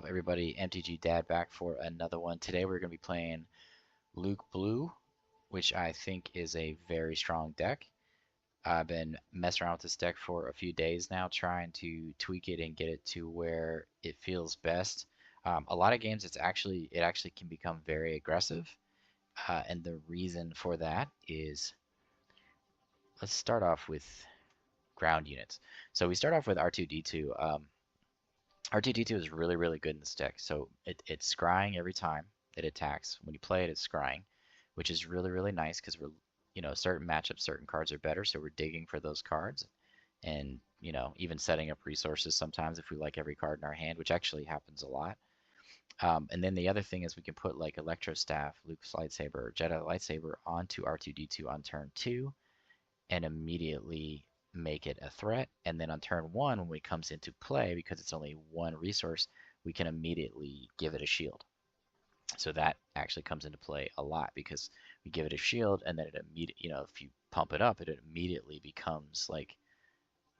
up, everybody? MTG Dad back for another one. Today we're going to be playing Luke Blue, which I think is a very strong deck. I've been messing around with this deck for a few days now, trying to tweak it and get it to where it feels best. A lot of games, it actually can become very aggressive, and the reason for that is, let's start off with ground units. So we start off with R2D2. R2D2 is really, really good in this deck. So it's scrying every time it attacks. When you play it, it's scrying, which is really, really nice because we're, certain matchups, certain cards are better. So we're digging for those cards and, even setting up resources sometimes if we like every card in our hand, which actually happens a lot. And then the other thing is we can put like Electro Staff, Luke's Lightsaber, or Jedi Lightsaber onto R2D2 on turn 2 and immediately make it a threat, and then on turn 1 when it comes into play, because it's only one resource, we can immediately give it a shield. So that actually comes into play a lot because we give it a shield, and then it immediately, if you pump it up, it immediately becomes like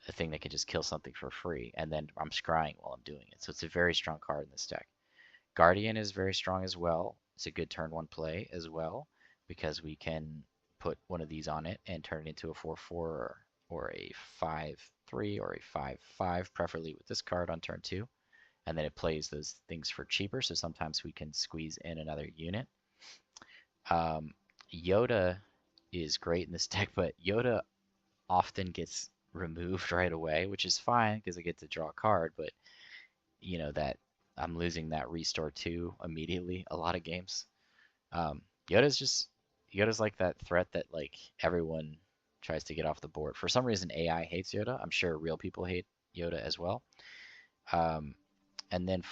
a thing that can just kill something for free, and then I'm scrying while I'm doing it. So it's a very strong card in this deck. Guardian is very strong as well. It's a good turn 1 play as well because we can put one of these on it and turn it into a 4/4 or a 5/3 or a 5/5, preferably with this card on turn 2. And then it plays those things for cheaper, so sometimes we can squeeze in another unit. Yoda is great in this deck, but Yoda often gets removed right away, which is fine because I get to draw a card, but that I'm losing that restore 2 immediately a lot of games. Yoda's like that threat that like everyone tries to get off the board. For some reason, AI hates Yoda. I'm sure real people hate Yoda as well. And then,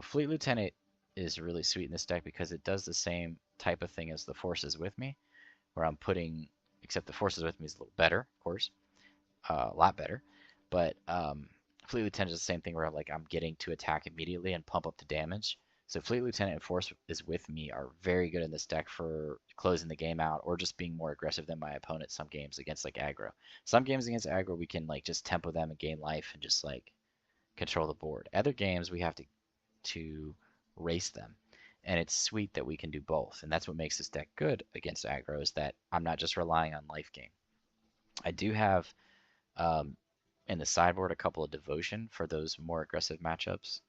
Fleet Lieutenant is really sweet in this deck because it does the same type of thing as the Forces with Me, where I'm putting, except the Forces with Me is a little better, of course, a lot better. But Fleet Lieutenant is the same thing where I'm getting to attack immediately and pump up the damage. So Fleet Lieutenant and Force is with Me are very good in this deck for closing the game out or just being more aggressive than my opponent some games against like aggro. Some games against aggro we can like just tempo them and gain life and just like control the board. Other games we have to race them. And it's sweet that we can do both. And that's what makes this deck good against aggro, is that I'm not just relying on life gain. I do have in the sideboard a couple of Devotion for those more aggressive matchups.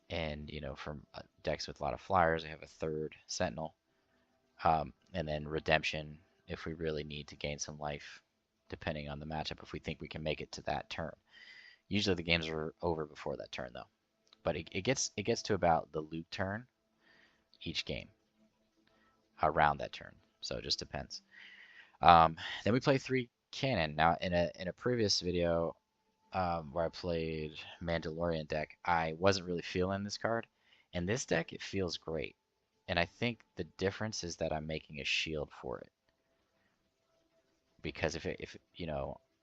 And, from decks with a lot of flyers, I have a third Sentinel. And then Redemption if we really need to gain some life, depending on the matchup, if we think we can make it to that turn. Usually the games are over before that turn, though. But it gets to about the Luke turn each game, around that turn. So it just depends. Then we play 3 Kanan. Now, in a previous video, where I played Mandalorian deck, I wasn't really feeling this card. In this deck, it feels great. And I think the difference is that I'm making a shield for it. Because if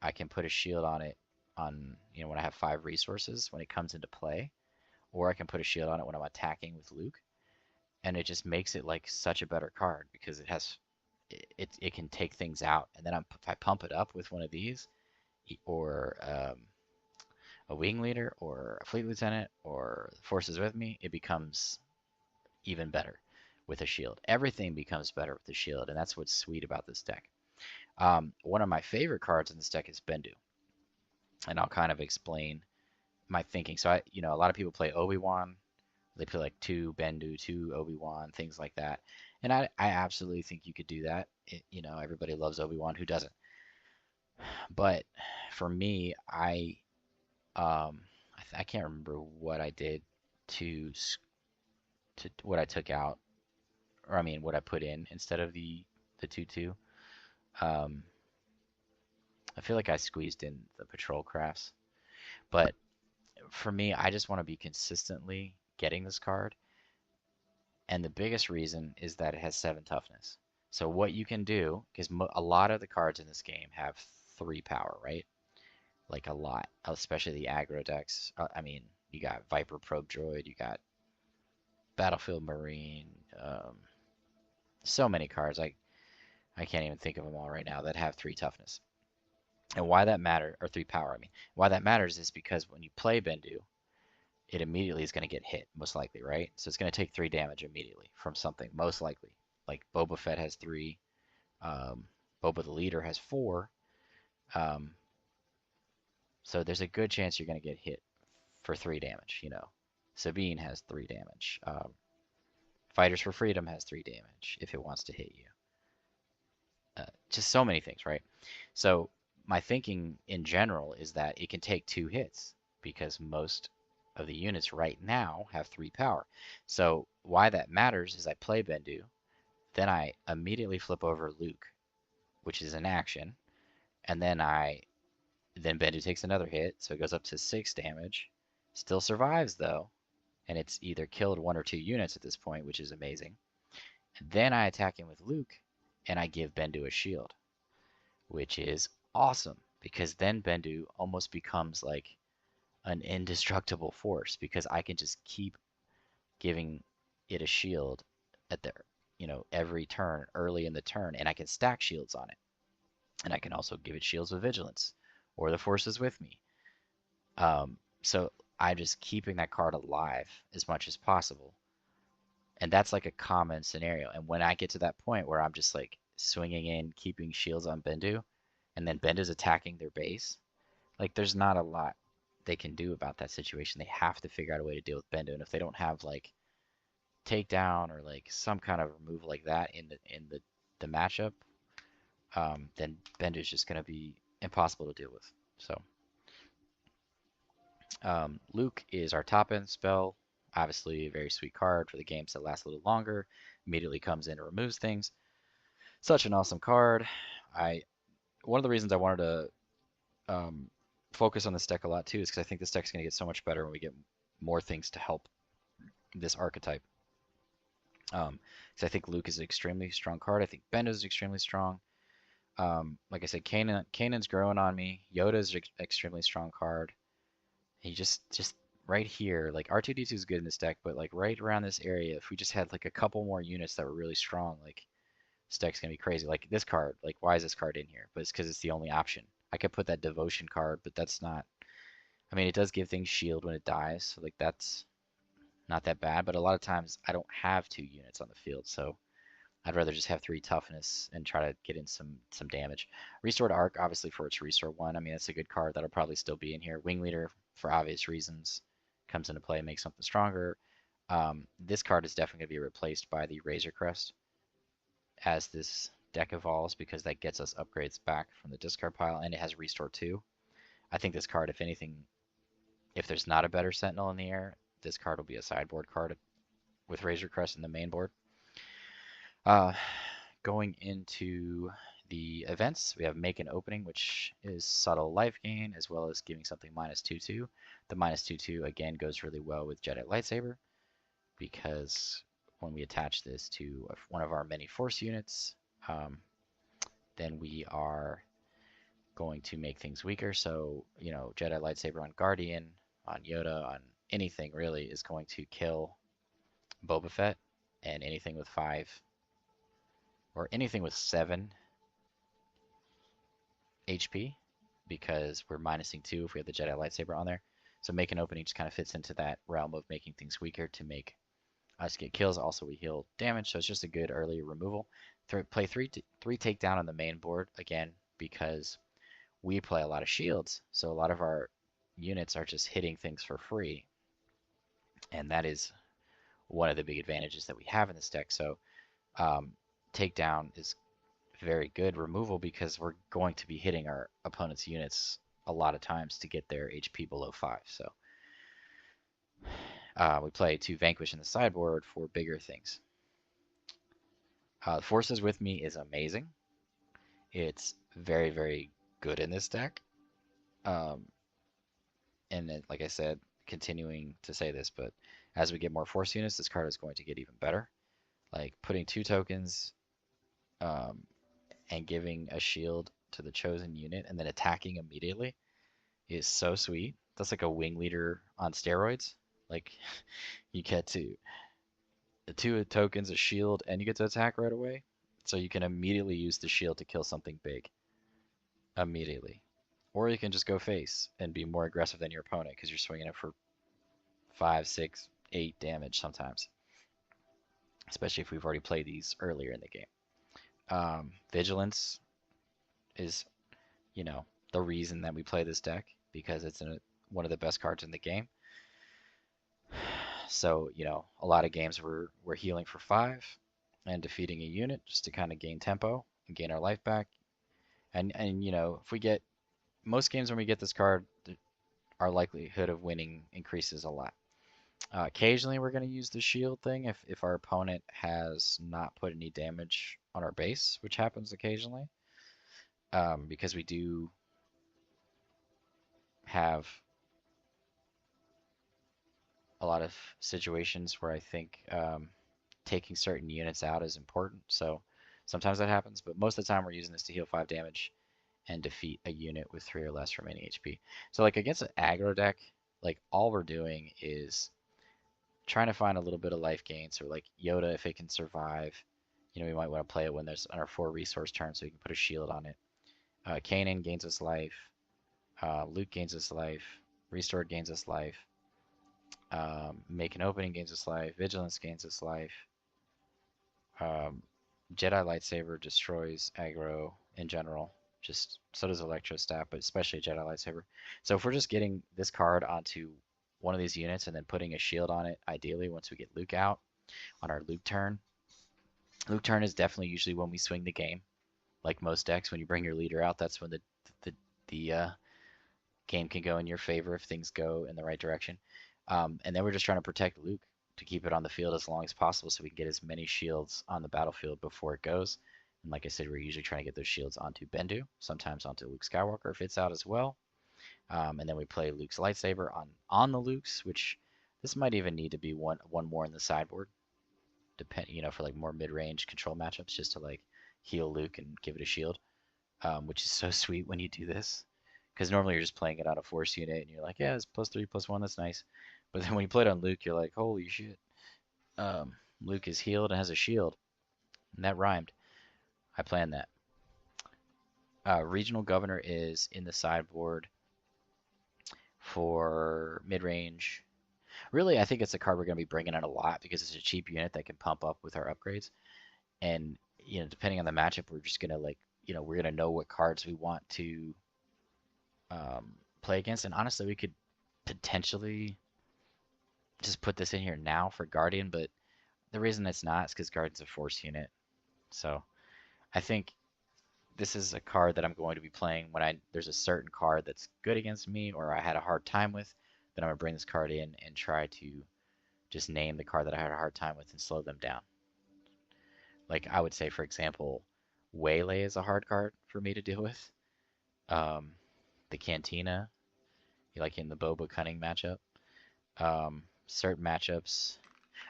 I can put a shield on it when I have 5 resources when it comes into play, or I can put a shield on it when I'm attacking with Luke, and it just makes it like such a better card because it can take things out. And then if I pump it up with one of these, or a wing leader, or a fleet lieutenant, or Forces with Me, it becomes even better with a shield. Everything becomes better with the shield, and that's what's sweet about this deck. One of my favorite cards in this deck is Bendu, and I'll kind of explain my thinking. So a lot of people play Obi-Wan. They play like 2 Bendu, 2 Obi-Wan, things like that. And I absolutely think you could do that. Everybody loves Obi-Wan. Who doesn't? But for me, I can't remember what I did to what I took out, or what I put in instead of the 2/2. I feel like I squeezed in the patrol crafts, but for me, I just want to be consistently getting this card, and the biggest reason is that it has 7 toughness. So what you can do, because a lot of the cards in this game have 3 power, right? Like a lot, especially the aggro decks. You got Viper Probe Droid, you got Battlefield Marine, so many cards. I can't even think of them all right now that have 3 toughness. And why that matters, or 3 power, why that matters is because when you play Bendu, it immediately is going to get hit, most likely, right? So it's going to take 3 damage immediately from something, most likely. Like Boba Fett has 3, um, Boba the leader has 4. Um, so there's a good chance you're going to get hit for 3 damage, you know. Sabine has 3 damage. Fighters for Freedom has 3 damage if it wants to hit you. Just so many things, right? So my thinking in general is that it can take 2 hits because most of the units right now have 3 power. So why that matters is I play Bendu, then I immediately flip over Luke, which is an action, and then Bendu takes another hit, so it goes up to 6 damage. Still survives though, and it's either killed 1 or 2 units at this point, which is amazing. And then I attack him with Luke, and I give Bendu a shield, which is awesome because then Bendu almost becomes like an indestructible force because I can just keep giving it a shield at the every turn early in the turn, and I can stack shields on it, and I can also give it shields with vigilance or the force is with me. So I'm just keeping that card alive as much as possible, and that's like a common scenario. And when I get to that point where I'm just like swinging in, keeping shields on Bendu, and then Bendu's attacking their base, like there's not a lot they can do about that situation. They have to figure out a way to deal with Bendu, and if they don't have like takedown or like some kind of removal like that in the matchup, then Bendu's just going to be impossible to deal with. So Luke is our top end spell. Obviously, a very sweet card for the games that last a little longer. Immediately comes in and removes things. Such an awesome card. One of the reasons I wanted to focus on this deck a lot too is because I think this deck's going to get so much better when we get more things to help this archetype. Because I think Luke is an extremely strong card. I think Bendu is extremely strong. Like I said, Kanan's growing on me. Yoda is an extremely strong card. He just right here, like R2-D2 is good in this deck, but like right around this area, if we just had like a couple more units that were really strong, like this deck's gonna be crazy. Like this card, like why is this card in here? But it's because it's the only option. I could put that devotion card, but that's not. I mean, it does give things shield when it dies, so like that's not that bad. But a lot of times I don't have 2 units on the field, so I'd rather just have 3 toughness and try to get in some damage. Restored Arc, obviously for its restore 1. I mean, that's a good card that'll probably still be in here. Wing Leader, for obvious reasons, comes into play, makes something stronger. This card is definitely going to be replaced by the Razor Crest as this deck evolves because that gets us upgrades back from the discard pile, and it has Restore 2. I think this card, if anything, if there's not a better Sentinel in the air, this card will be a sideboard card with Razor Crest in the main board. Going into the events, we have Make an Opening, which is subtle life gain, as well as giving something -2/2. The -2/2 again goes really well with Jedi Lightsaber, because when we attach this to one of our many Force units, then we are going to make things weaker. So, Jedi Lightsaber on Guardian, on Yoda, on anything really is going to kill Boba Fett, and anything with 5 or anything with 7 HP, because we're minusing 2 if we have the Jedi Lightsaber on there. So Make an Opening just kind of fits into that realm of making things weaker to make us get kills. Also, we heal damage, so it's just a good early removal. Play 3 takedown on the main board, again, because we play a lot of shields, so a lot of our units are just hitting things for free, and that is one of the big advantages that we have in this deck. So takedown is very good removal because we're going to be hitting our opponent's units a lot of times to get their HP below 5. So we play 2 Vanquish in the sideboard for bigger things. Forces with me is amazing. It's very, very good in this deck. And then, like I said, continuing to say this, but as we get more Force units, this card is going to get even better. Like putting 2 tokens and giving a shield to the chosen unit and then attacking immediately is so sweet. That's like a Wing Leader on steroids. Like you get to 2 tokens, a shield, and you get to attack right away. So you can immediately use the shield to kill something big. Immediately. Or you can just go face and be more aggressive than your opponent because you're swinging it for 5, 6, 8 damage sometimes, especially if we've already played these earlier in the game. Vigilance is, you know, the reason that we play this deck because it's one of the best cards in the game. So, you know, a lot of games we're healing for 5 and defeating a unit just to kind of gain tempo and gain our life back. And you know, if we get most games when we get this card, our likelihood of winning increases a lot. Occasionally, we're going to use the shield thing if our opponent has not put any damage on our base, which happens occasionally, because we do have a lot of situations where I think taking certain units out is important. So sometimes that happens, but most of the time we're using this to heal 5 damage and defeat a unit with 3 or less remaining HP. So like against an aggro deck, like all we're doing is trying to find a little bit of life gain. So like Yoda, if it can survive, you know, we might want to play it when there's on our 4 resource turn so we can put a shield on it. Kanan gains us life. Luke gains us life. Restored gains us life. Make an opening gains us life. Vigilance gains us life. Jedi lightsaber destroys aggro in general. Just so does electro staff, but especially Jedi lightsaber. So if we're just getting this card onto one of these units and then putting a shield on it, ideally once we get Luke out on our Luke turn. Luke turn is definitely usually when we swing the game. Like most decks, when you bring your leader out, that's when the game can go in your favor if things go in the right direction. And then we're just trying to protect Luke to keep it on the field as long as possible so we can get as many shields on the battlefield before it goes. And like I said, we're usually trying to get those shields onto Bendu, sometimes onto Luke Skywalker if it's out as well. And then we play Luke's lightsaber on the Lukes, which this might even need to be one more in the sideboard, you know, for like more mid-range control matchups, just to like heal Luke and give it a shield, which is so sweet when you do this. Because normally you're just playing it on a force unit and you're like, yeah, it's +3/+1, that's nice. But then when you play it on Luke, you're like, holy shit. Luke is healed and has a shield. And that rhymed. I planned that. Regional Governor is in the sideboard for mid-range. Really, I think it's a card we're going to be bringing in a lot because it's a cheap unit that can pump up with our upgrades. And, you know, depending on the matchup, we're just going to like, you know, we're going to know what cards we want to play against. And honestly, we could potentially just put this in here now for Guardian, but the reason it's not is because Guardian's a force unit. So I think this is a card that I'm going to be playing when there's a certain card that's good against me or I had a hard time with, then I'm going to bring this card in and try to just name the card that I had a hard time with and slow them down. Like I would say, for example, Waylay is a hard card for me to deal with. The Cantina, like in the Boba Cunning matchup. Certain matchups,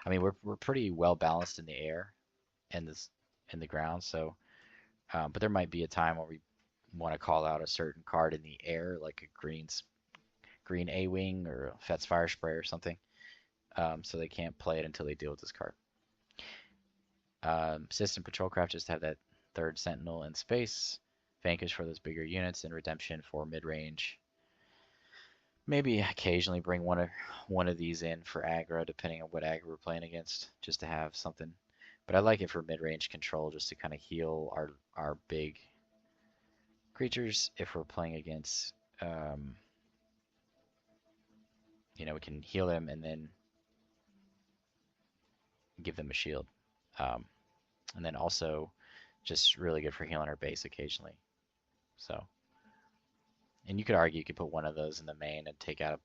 I mean, we're pretty well balanced in the air and in the ground, so but there might be a time where we want to call out a certain card in the air, like a green A-Wing or a Fet's Fire Spray or something, so they can't play it until they deal with this card. System Patrol Craft just have that 3rd Sentinel in space, Vanquish for those bigger units, and Redemption for mid-range. Maybe occasionally bring one of these in for aggro, depending on what aggro we're playing against, just to have something. But I like it for mid-range control, just to kind of heal our big creatures if we're playing against, you know, we can heal them and then give them a shield. And then also just really good for healing our base occasionally. So, and you could argue you could put one of those in the main and take out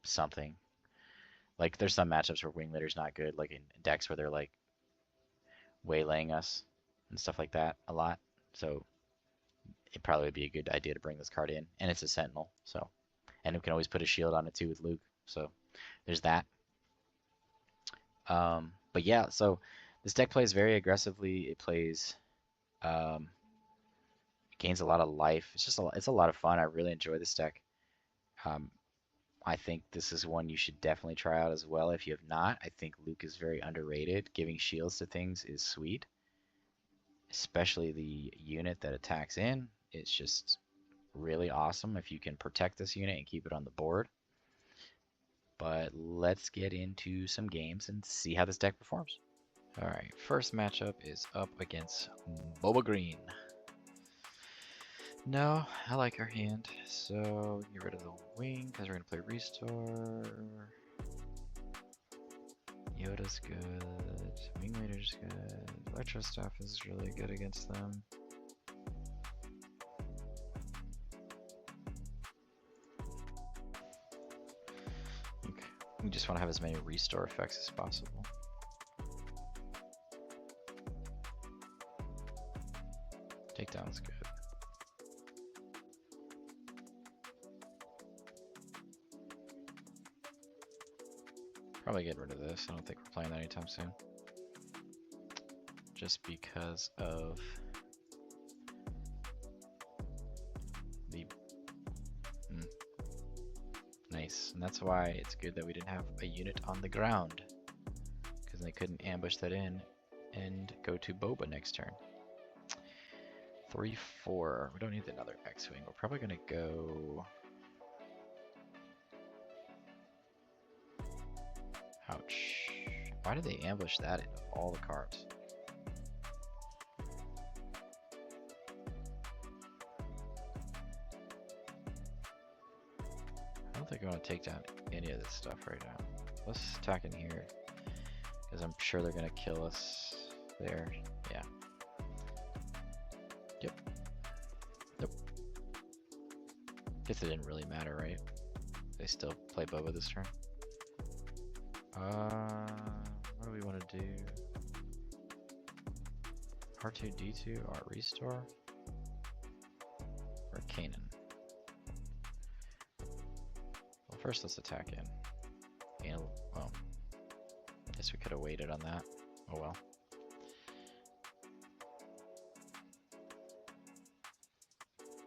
something. Like there's some matchups where Wing Leader's not good, like in decks where they're like waylaying us and stuff like that a lot. So it probably would be a good idea to bring this card in. And it's a Sentinel, so. And we can always put a shield on it too with Luke. So there's that. But yeah, so this deck plays very aggressively. It plays, gains a lot of life. It's a lot of fun. I really enjoy this deck. I think this is one you should definitely try out as well. If you have not, I think Luke is very underrated. Giving shields to things is sweet, especially the unit that attacks in. It's just really awesome if you can protect this unit and keep it on the board. but let's get into some games and see how this deck performs. Alright, first matchup is up against Boba Green. No, I like our hand, so get rid of the wing because we're going to play Restore. Yoda's good, Wing Leader's good, Electro Staff is really good against them. Okay. We just want to have as many Restore effects as possible. Takedown's good. Probably get rid of this. I don't think we're playing that anytime soon. Just because of the... Nice. And that's why it's good that we didn't have a unit on the ground. Because they couldn't ambush that in and go to Boba next turn. 3-4. We don't need another X-Wing. We're probably going to go... Ouch. Why did they ambush that into all the cards? I don't think I want to take down any of this stuff right now. Let's attack in here. Because I'm sure they're going to kill us there. Yeah. Yep. Nope. Guess it didn't really matter, right? They still play Boba this turn. What do we want to do? R2D2 or Restore? Or Kanan? Well, first let's attack in. And, well, guess we could have waited on that. Oh well.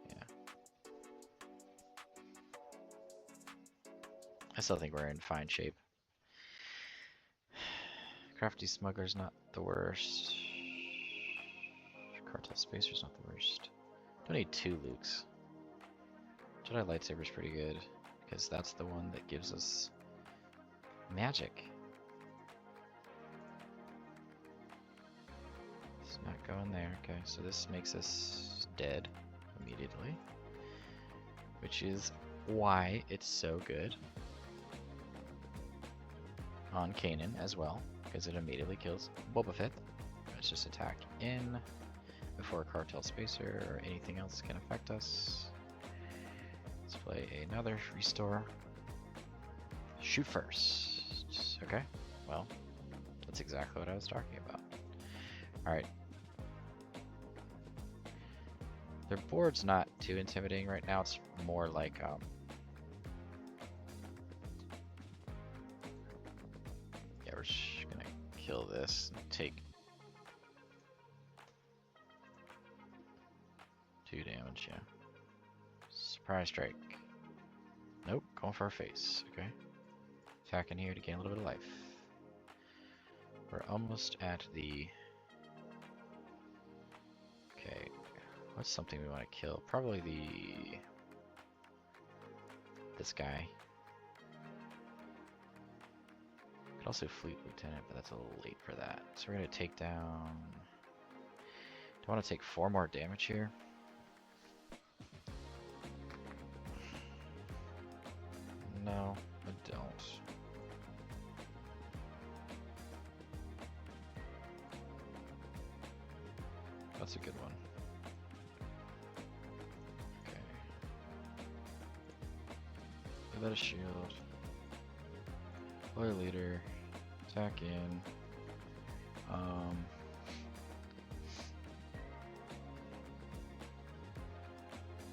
Yeah. I still think we're in fine shape. Crafty Smuggler's not the worst. Cartel Spacer's not the worst. Don't need 2 Lukes. Jedi Lightsaber's pretty good, because that's the one that gives us magic. It's not going there. Okay, so this makes us dead immediately. Which is why it's so good on Kanan as well. Because it immediately kills Boba Fett. Let's just attack in before a Cartel Spacer or anything else can affect us. Let's play another Restore. Shoot first. Okay, well, that's exactly what I was talking about. Alright. Their board's not too intimidating right now. It's more like, yeah, we're just gonna kill this and take 2 damage, yeah. Surprise strike. Nope, going for our face, okay. Attacking here to gain a little bit of life. We're almost at the... Okay, what's something we want to kill? Probably the... this guy. Could also Fleet Lieutenant, but that's a little late for that. So we're gonna take down... Do I want to take 4 more damage here? No, I don't. That's a good one. Okay. Give that a shield. Loyal Leader. Attack in.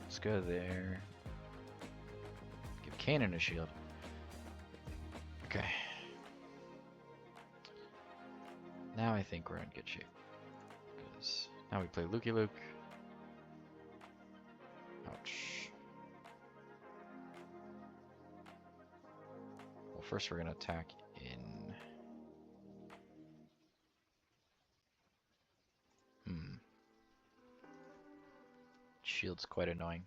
Let's go there. Give Kanan a shield. Okay. Now I think we're in good shape. Because now we play Lukey Luke. Ouch. Well, first we're going to attack in... Shield's quite annoying.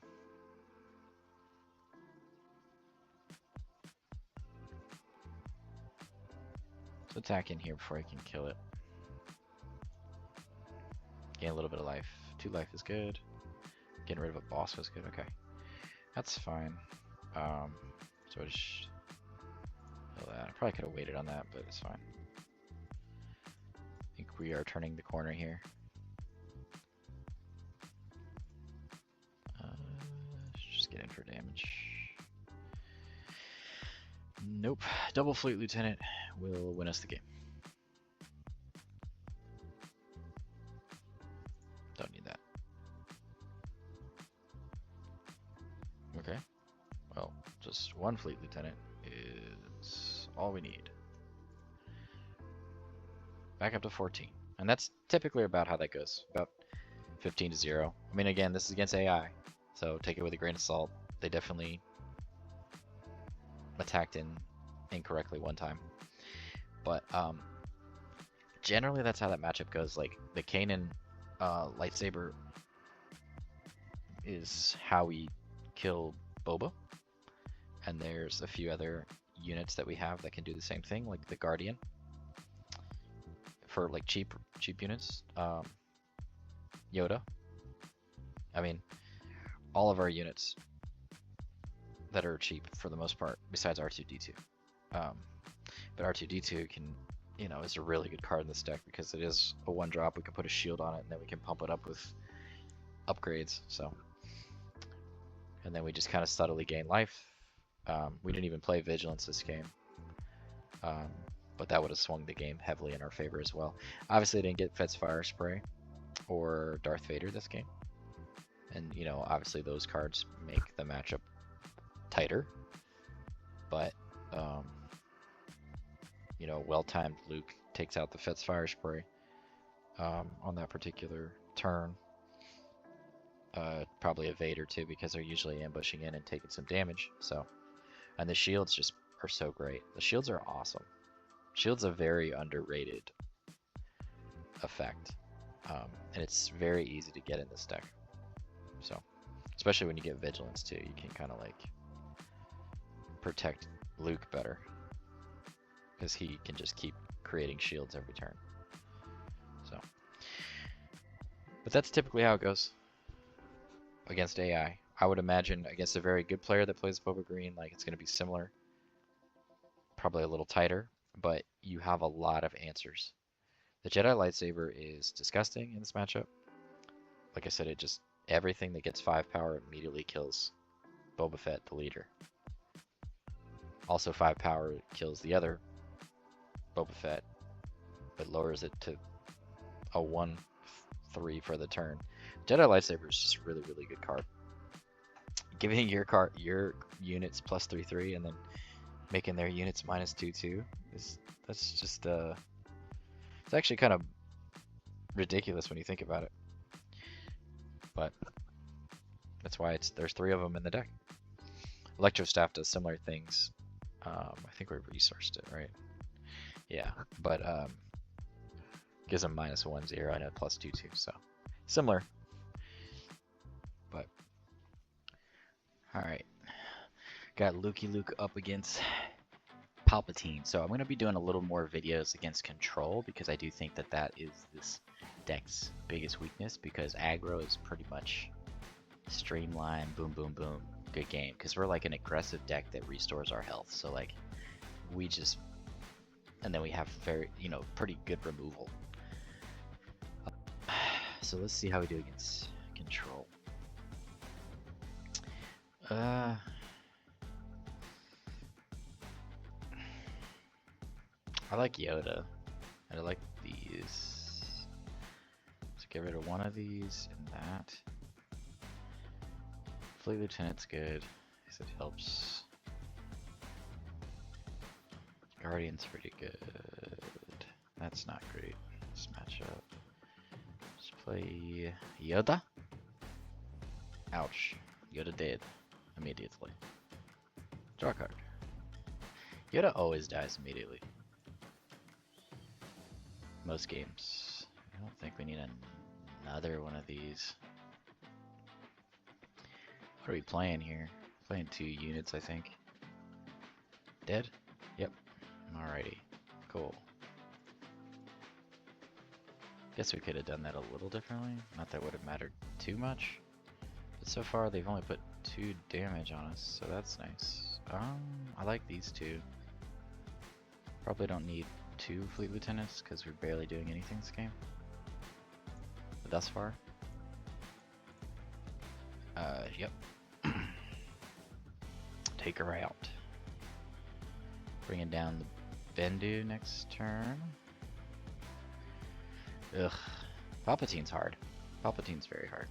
attack in here before I can kill it. Gain a little bit of life. 2 life is good. Getting rid of a boss was good. Okay, that's fine. So I just kill that. I probably could have waited on that, but it's fine. I think we are turning the corner here. Just get in for damage. Nope. Double Fleet Lieutenant will win us the game. Don't need that. Okay. Well, just 1 Fleet Lieutenant is all we need. Back up to 14. And that's typically about how that goes. About 15 to 0. I mean, again, this is against AI, so take it with a grain of salt. They definitely attacked incorrectly one time. But generally that's how that matchup goes. Like, the Kanan lightsaber is how we kill Boba. And there's a few other units that we have that can do the same thing, like the Guardian. For like cheap units. Yoda. I mean, all of our units that are cheap for the most part, besides R2-D2. But R2-D2 can, you know, is a really good card in this deck because it is a 1-drop. We can put a shield on it, and then we can pump it up with upgrades. So, and then we just kind of subtly gain life. We didn't even play Vigilance this game, but that would have swung the game heavily in our favor as well. Obviously, I didn't get Fet's Fire Spray or Darth Vader this game, and you know, obviously those cards make the matchup tighter. But you know, well-timed Luke takes out the Fet's Fire Spray on that particular turn. Probably a Vader too, because they're usually ambushing in and taking some damage. So, and the shields just are so great. The shields are awesome. Shield's a very underrated effect, and it's very easy to get in this deck. So, especially when you get Vigilance too, you can kind of like protect Luke better because he can just keep creating shields every turn. So, but that's typically how it goes against AI. I would imagine against a very good player that plays Boba Green, like it's going to be similar, probably a little tighter, but you have a lot of answers. The Jedi lightsaber is disgusting in this matchup. Like I said, it just, everything that gets 5 power immediately kills Boba Fett, the leader. Also 5 power kills the other Boba Fett, but lowers it to a 1-3 for the turn. Jedi lightsaber is just a really, really good card. Giving your units plus 3/3 and then making their units minus 2/2 that's just it's actually kind of ridiculous when you think about it. But that's why there's 3 of them in the deck. Electro Staff does similar things. I think we resourced it, right? Yeah, but gives them -1/0 and a plus 2/2, so similar. But alright. Got Luke up against Palpatine. So I'm going to be doing a little more videos against Control because I do think that that is this deck's biggest weakness, because aggro is pretty much streamline, boom, boom, boom, good game. Because we're like an aggressive deck that restores our health. So like we just, and then we have very, you know, pretty good removal. So let's see how we do against Control. I like Yoda, and I like these. So get rid of one of these and that. Fleet Lieutenant's good, because it helps. Guardian's pretty good. That's not great. Let's match up. Let's play Yoda. Ouch. Yoda dead immediately. Draw a card. Yoda always dies immediately. Most games. I don't think we need another one of these. What are we playing here? Playing 2 units, I think. Dead? Yep. Alrighty. Cool. Guess we could have done that a little differently. Not that would have mattered too much. But so far they've only put 2 damage on us, so that's nice. I like these 2. Probably don't need 2 Fleet Lieutenants because we're barely doing anything this game. But thus far. Yep. Take her out. Bringing down the Bendu next turn. Ugh. Palpatine's hard. Palpatine's very hard.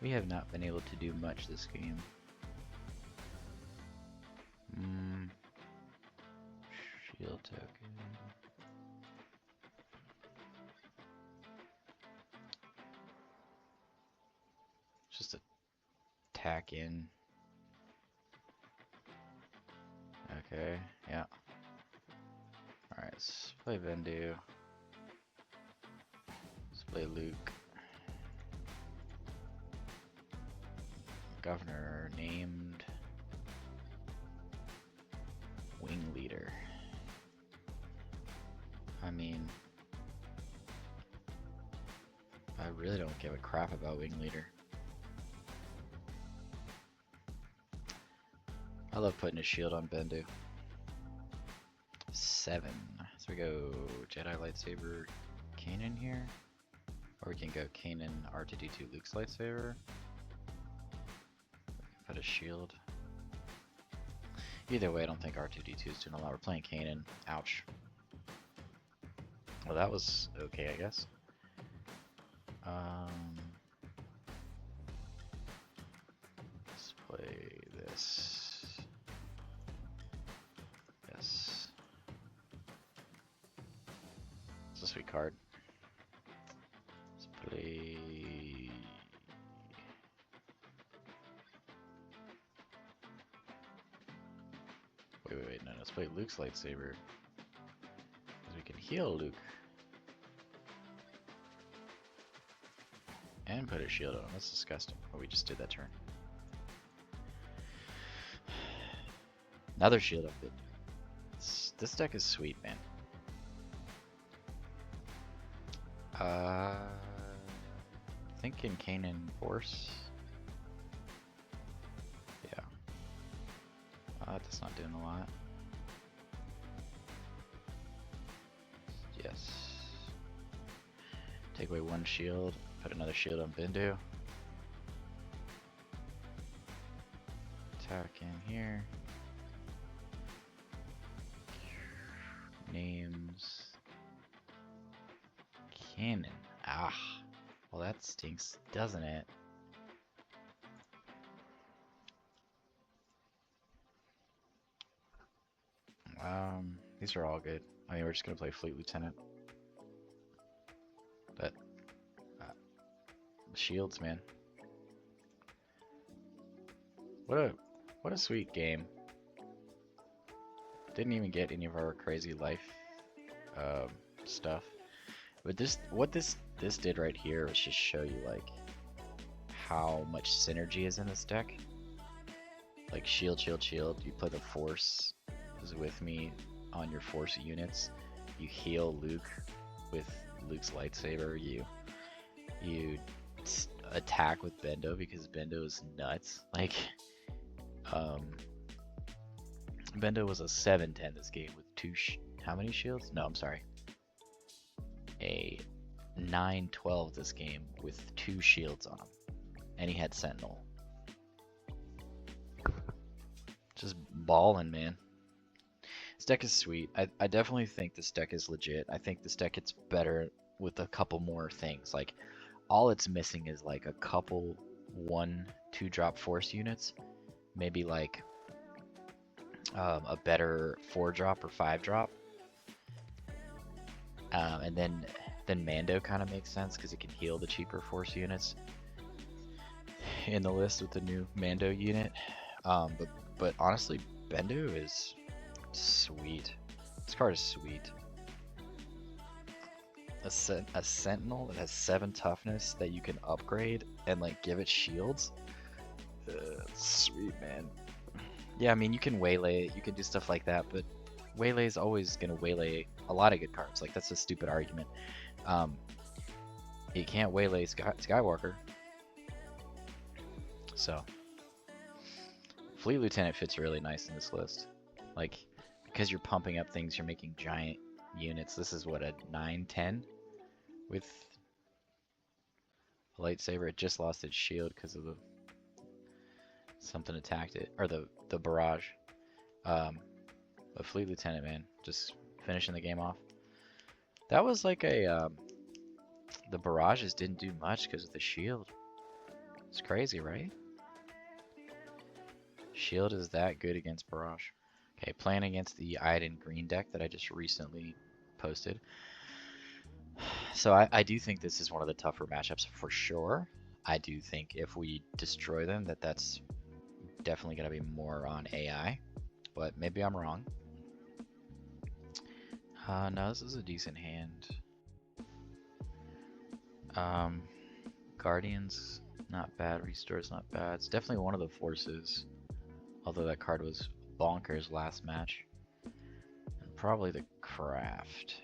We have not been able to do much this game. Shield token. Just attack in. Okay, yeah. Alright, let's play Bendu. Let's play Luke. Governor named Wing Leader. I mean, I really don't give a crap about Wing Leader. I love putting a shield on Bendu. 7. So we go Jedi lightsaber Kanan here. Or we can go Kanan R2D2 Luke's lightsaber. Put a shield. Either way, I don't think R2D2 is doing a lot. We're playing Kanan. Ouch. Well, that was okay, I guess. Let's play this. Yes. It's a sweet card. Let's play. Wait, no, let's play Luke's lightsaber. Because we can heal Luke. And put a shield on him. That's disgusting. Oh, we just did that turn. Another shield up it. This deck is sweet, man. Thinking Kanan Force. Yeah. That's not doing a lot. Yes. Take away 1 shield. Put another shield on Bendu. Attack in here. Names. Kanan. Ah. Well, that stinks, doesn't it? These are all good. I mean, we're just gonna play Fleet Lieutenant. But shields, man. What a sweet game. Didn't even get any of our crazy life stuff. But what this did right here was just show you like how much synergy is in this deck. Like shield, shield, shield. You play the Force is with me on your Force units. You heal Luke with Luke's lightsaber. You attack with Bendu because Bendu is nuts. Like, Bendu was a 7-10 this game with how many shields? No, I'm sorry. A 9-12 this game with 2 shields on him. And he had Sentinel. Just balling, man. This deck is sweet. I definitely think this deck is legit. I think this deck gets better with a couple more things. Like, all it's missing is like a couple 1-2 drop Force units. Maybe like a better 4 drop or 5 drop. And then Mando kind of makes sense because it can heal the cheaper Force units in the list with the new Mando unit. But honestly, Bendu is sweet. This card is sweet. A Sentinel that has 7 toughness that you can upgrade and like give it shields. Sweet, man. Yeah, I mean you can waylay it, you can do stuff like that, but Waylay is always gonna waylay a lot of good cards. Like that's a stupid argument. It can't waylay Skywalker. So Fleet Lieutenant fits really nice in this list. Like because you're pumping up things, you're making giant units. This is what, a 9-10 with a lightsaber. It just lost its shield because of something attacked it, or the barrage. But Fleet Lieutenant, man, just finishing the game off. That was like a the barrages didn't do much because of the shield. It's crazy, right? Shield is that good against barrage. Okay, playing against the Iden green deck that I just recently posted. So I do think this is one of the tougher matchups for sure. I do think if we destroy them, that's definitely going to be more on AI. But maybe I'm wrong. No, this is a decent hand. Guardians, not bad. Restore's not bad. It's definitely one of the forces. Although that card was bonkers last match. And probably the craft.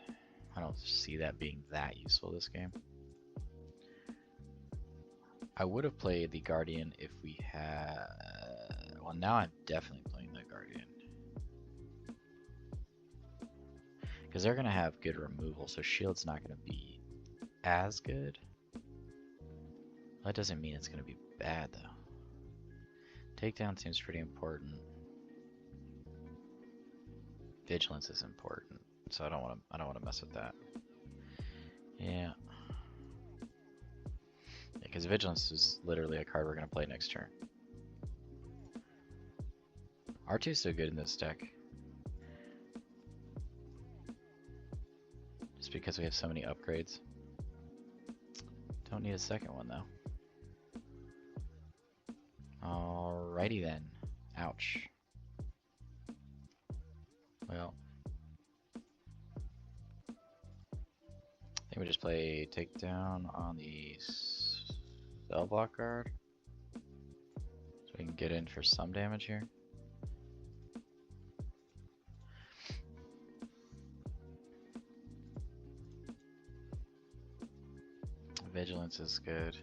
I don't see that being that useful this game. I would have played the Guardian if we had... Well, now I'm definitely playing the Guardian. Because they're going to have good removal, so shield's not going to be as good. That doesn't mean it's going to be bad, though. Takedown seems pretty important. Vigilance is important, so I don't want to mess with that. Yeah. Because Vigilance is literally a card we're going to play next turn. R2 is so good in this deck. Just because we have so many upgrades. Don't need a second one though. Alrighty then. Ouch. Well. I think we just play Takedown on the cell block guard. So we can get in for some damage here. Vigilance is good.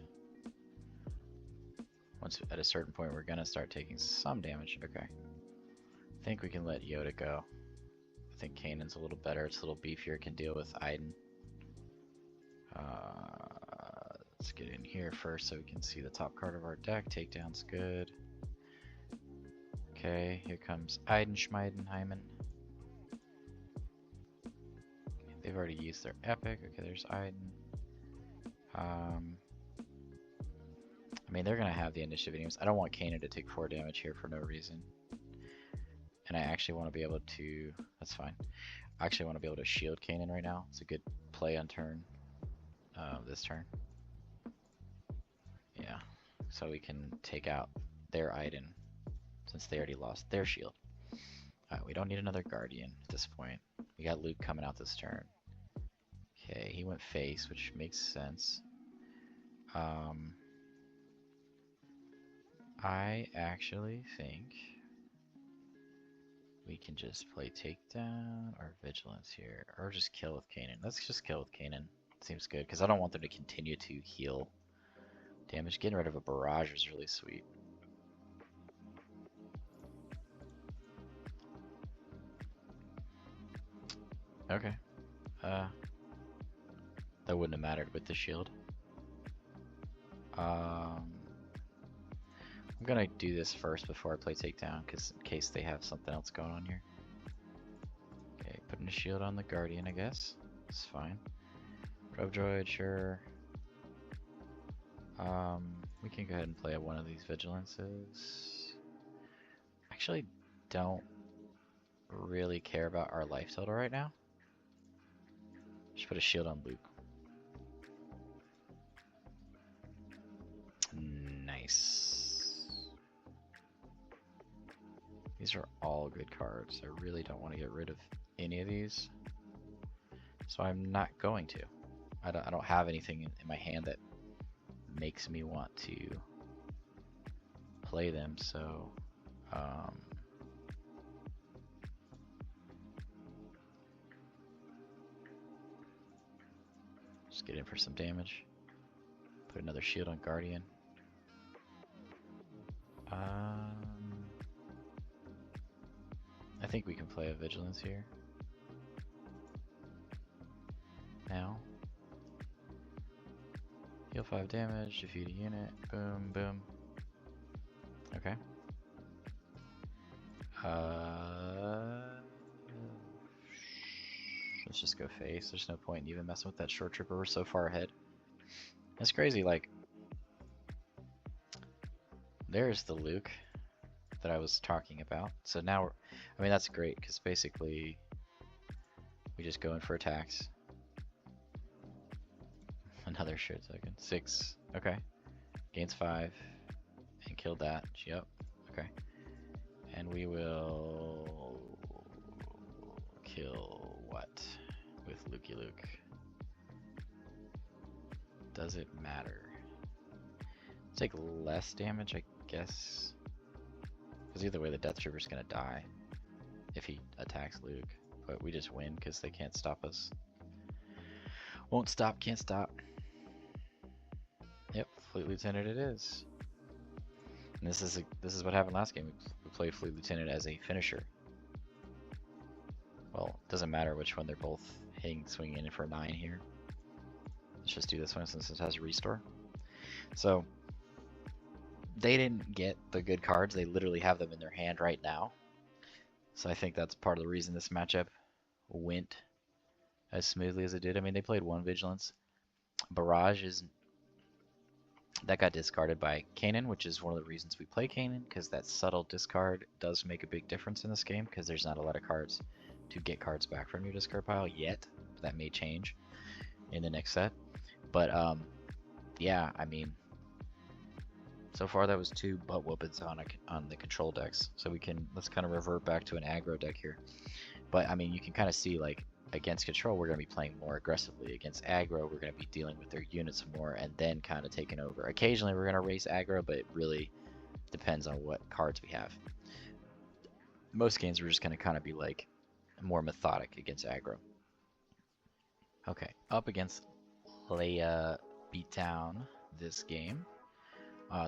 Once at a certain point we're gonna start taking some damage. Okay. I think we can let Yoda go. I think Kanan's a little better, it's a little beefier, can deal with Iden. Let's get in here first so we can see the top card of our deck. Takedown's good. Okay, here comes Iden Schmeiden Hyman. They've already used their epic. Okay, there's Iden. I mean, they're gonna have the initiative anyways. I don't want Kanan to take 4 damage here for no reason. And I actually want to be able to... That's fine. I actually want to be able to shield Kanan right now. It's a good play on turn. This turn. Yeah. So we can take out their Iden. Since they already lost their shield. Alright, we don't need another Guardian at this point. We got Luke coming out this turn. Okay, he went face, which makes sense. I actually think we can just play Takedown or Vigilance here, or just kill with Kanan. Let's just kill with Kanan. Seems good, because I don't want them to continue to heal damage. Getting rid of a barrage is really sweet. Okay. That wouldn't have mattered with the shield. I'm gonna do this first before I play Takedown, because in case they have something else going on here. Okay, putting a shield on the Guardian, I guess. It's fine. Probe Droid, sure. We can go ahead and play one of these Vigilances. Actually, don't really care about our life total right now. Just put a shield on Luke. Nice. These are all good cards. I really don't want to get rid of any of these. So I'm not going to. I don't have anything in my hand that makes me want to play them, so Just get in for some damage. Put another shield on Guardian. I think we can play a Vigilance here. Now. Heal 5 damage, defeat a unit. Boom, boom. Okay. Let's just go face. There's no point in even messing with that short trooper. We're so far ahead. That's crazy. Like, there's the Luke that I was talking about. So now, I mean, that's great because basically we just go in for attacks. Another short second. 6. Okay. Gains 5. And killed that. Yep. Okay. And we will kill what with Lukey Luke? Does it matter? Take less damage, I guess. Because either way, the Death Trooper's gonna die if he attacks Luke. But we just win because they can't stop us. Won't stop, can't stop. Yep, Fleet Lieutenant it is. And this is what happened last game. We played Fleet Lieutenant as a finisher. Well, it doesn't matter which one. They're both swinging in for 9 here. Let's just do this one since it has a restore. So they didn't get the good cards. They literally have them in their hand right now. So I think that's part of the reason this matchup went as smoothly as it did. I mean, they played one Vigilance. Barrage that got discarded by Kanan, which is one of the reasons we play Kanan, because that subtle discard does make a big difference in this game, because there's not a lot of cards to get cards back from your discard pile yet. That may change in the next set. But yeah, I mean, so far that was 2 butt whoopings on the control decks. So let's kind of revert back to an aggro deck here. But I mean, you can kind of see, like, against control, we're going to be playing more aggressively. Against aggro, we're going to be dealing with their units more and then kind of taking over. Occasionally, we're going to race aggro, but it really depends on what cards we have. Most games, we're just going to kind of be, like, more methodic against aggro. Okay, up against Leia Beatdown this game.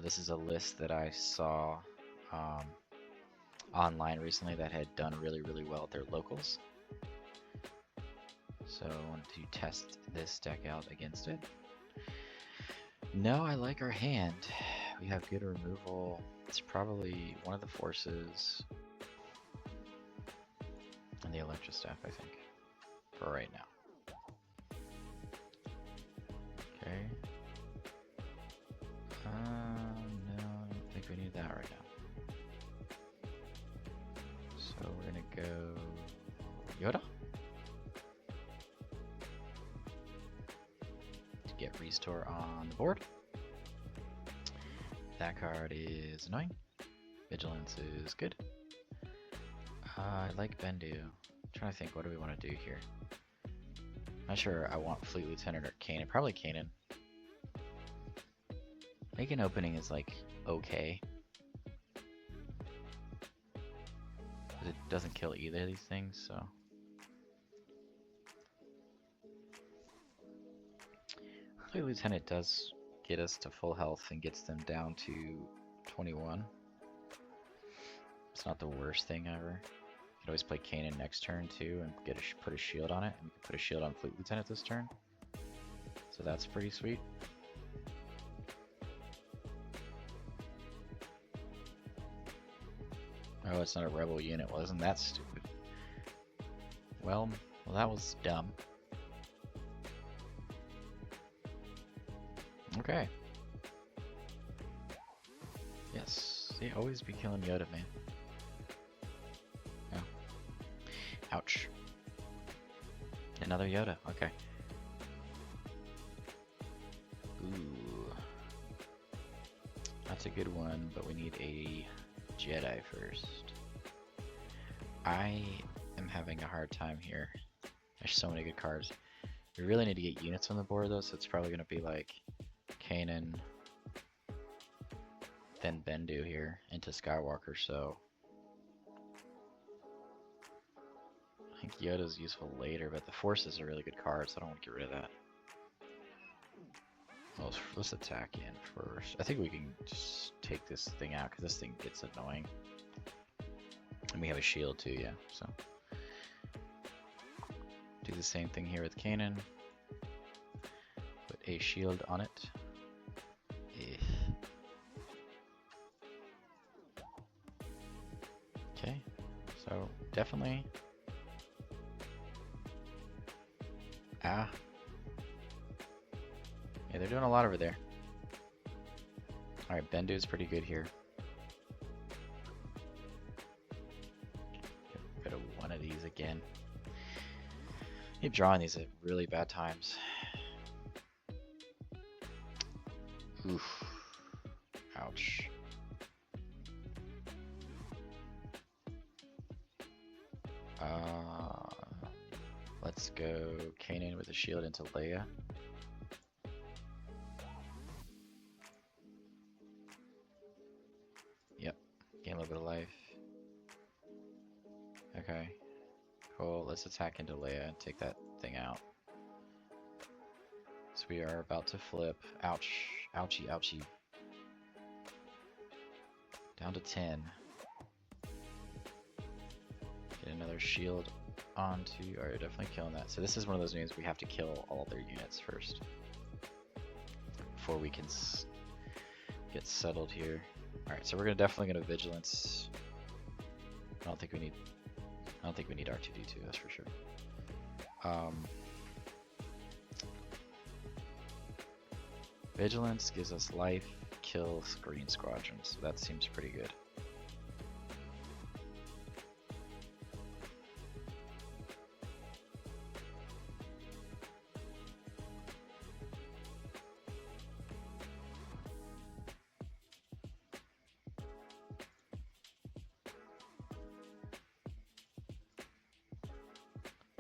This is a list that I saw online recently that had done really, really well at their locals. So I wanted to test this deck out against it. No, I like our hand. We have good removal. It's probably one of the forces. And the Electro Staff, I think, for right now. Okay. No, I don't think we need that right now. So we're gonna go Yoda. Get restore on the board. That card is annoying. Vigilance is good. I like Bendu. I'm trying to think, what do we want to do here? Not sure I want Fleet Lieutenant or Kanan. Probably Kanan. Make an opening is like okay. But it doesn't kill either of these things, so. Fleet Lieutenant does get us to full health and gets them down to 21. It's not the worst thing ever. You can always play Kanan next turn too and put a shield on it. And we can put a shield on Fleet Lieutenant this turn. So that's pretty sweet. Oh, it's not a rebel unit. Well, isn't that stupid? Well, that was dumb. Okay. Yes. See, always be killing Yoda, man. Oh. Ouch. Another Yoda. Okay. Ooh. That's a good one, but we need a Jedi first. I am having a hard time here. There's so many good cards. We really need to get units on the board though, so it's probably going to be like Kanan, then Bendu here into Skywalker, so I think Yoda's useful later, but the Force is a really good card, so I don't want to get rid of that. Well, let's attack in first. I think we can just take this thing out because this thing gets annoying. And we have a shield too, yeah. So do the same thing here with Kanan. Put a shield on it. Okay, so definitely. Yeah, they're doing a lot over there. Alright, Bendu is pretty good here. Get rid of one of these again. Keep drawing these at really bad times. Oof. Ouch. Let's go Kanan with a shield into Leia. Yep, gain a little bit of life. Okay, cool. Let's attack into Leia and take that thing out. So we are about to flip. Ouch. Ouchie, ouchie. Down to 10. Get another shield onto. Alright, definitely killing that. So this is one of those units we have to kill all their units first before we can get settled here. Alright, so we're definitely gonna Vigilance. I don't think we need R2D2, that's for sure. Vigilance gives us life, kill Green Squadron, so that seems pretty good.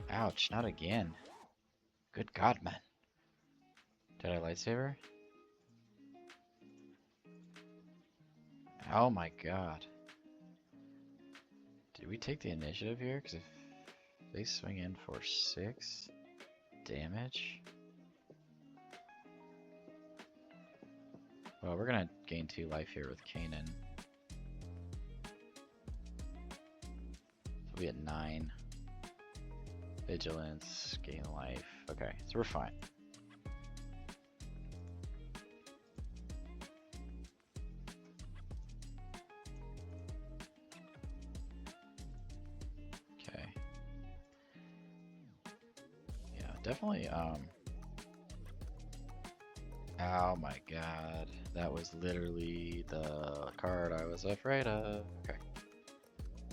Ouch, not again. Good God, man. Jedi lightsaber? Oh my God. Did we take the initiative here? Because if they swing in for 6 damage... Well, we're gonna gain 2 life here with Kanan. So we'll be at 9. Vigilance, gain life. Okay, so we're fine. Okay. Yeah, definitely, oh my God. That was literally the card I was afraid of. Okay.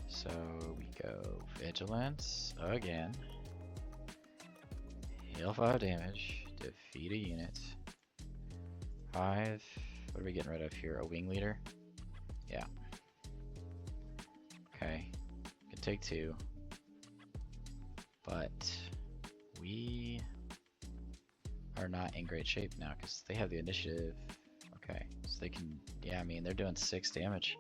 So we go Vigilance again. Heal 5 damage, defeat a unit. 5, what are we getting rid of here? A wing leader? Yeah. Okay, can take 2. But we are not in great shape now because they have the initiative. Okay, so they can, yeah, I mean, they're doing 6 damage.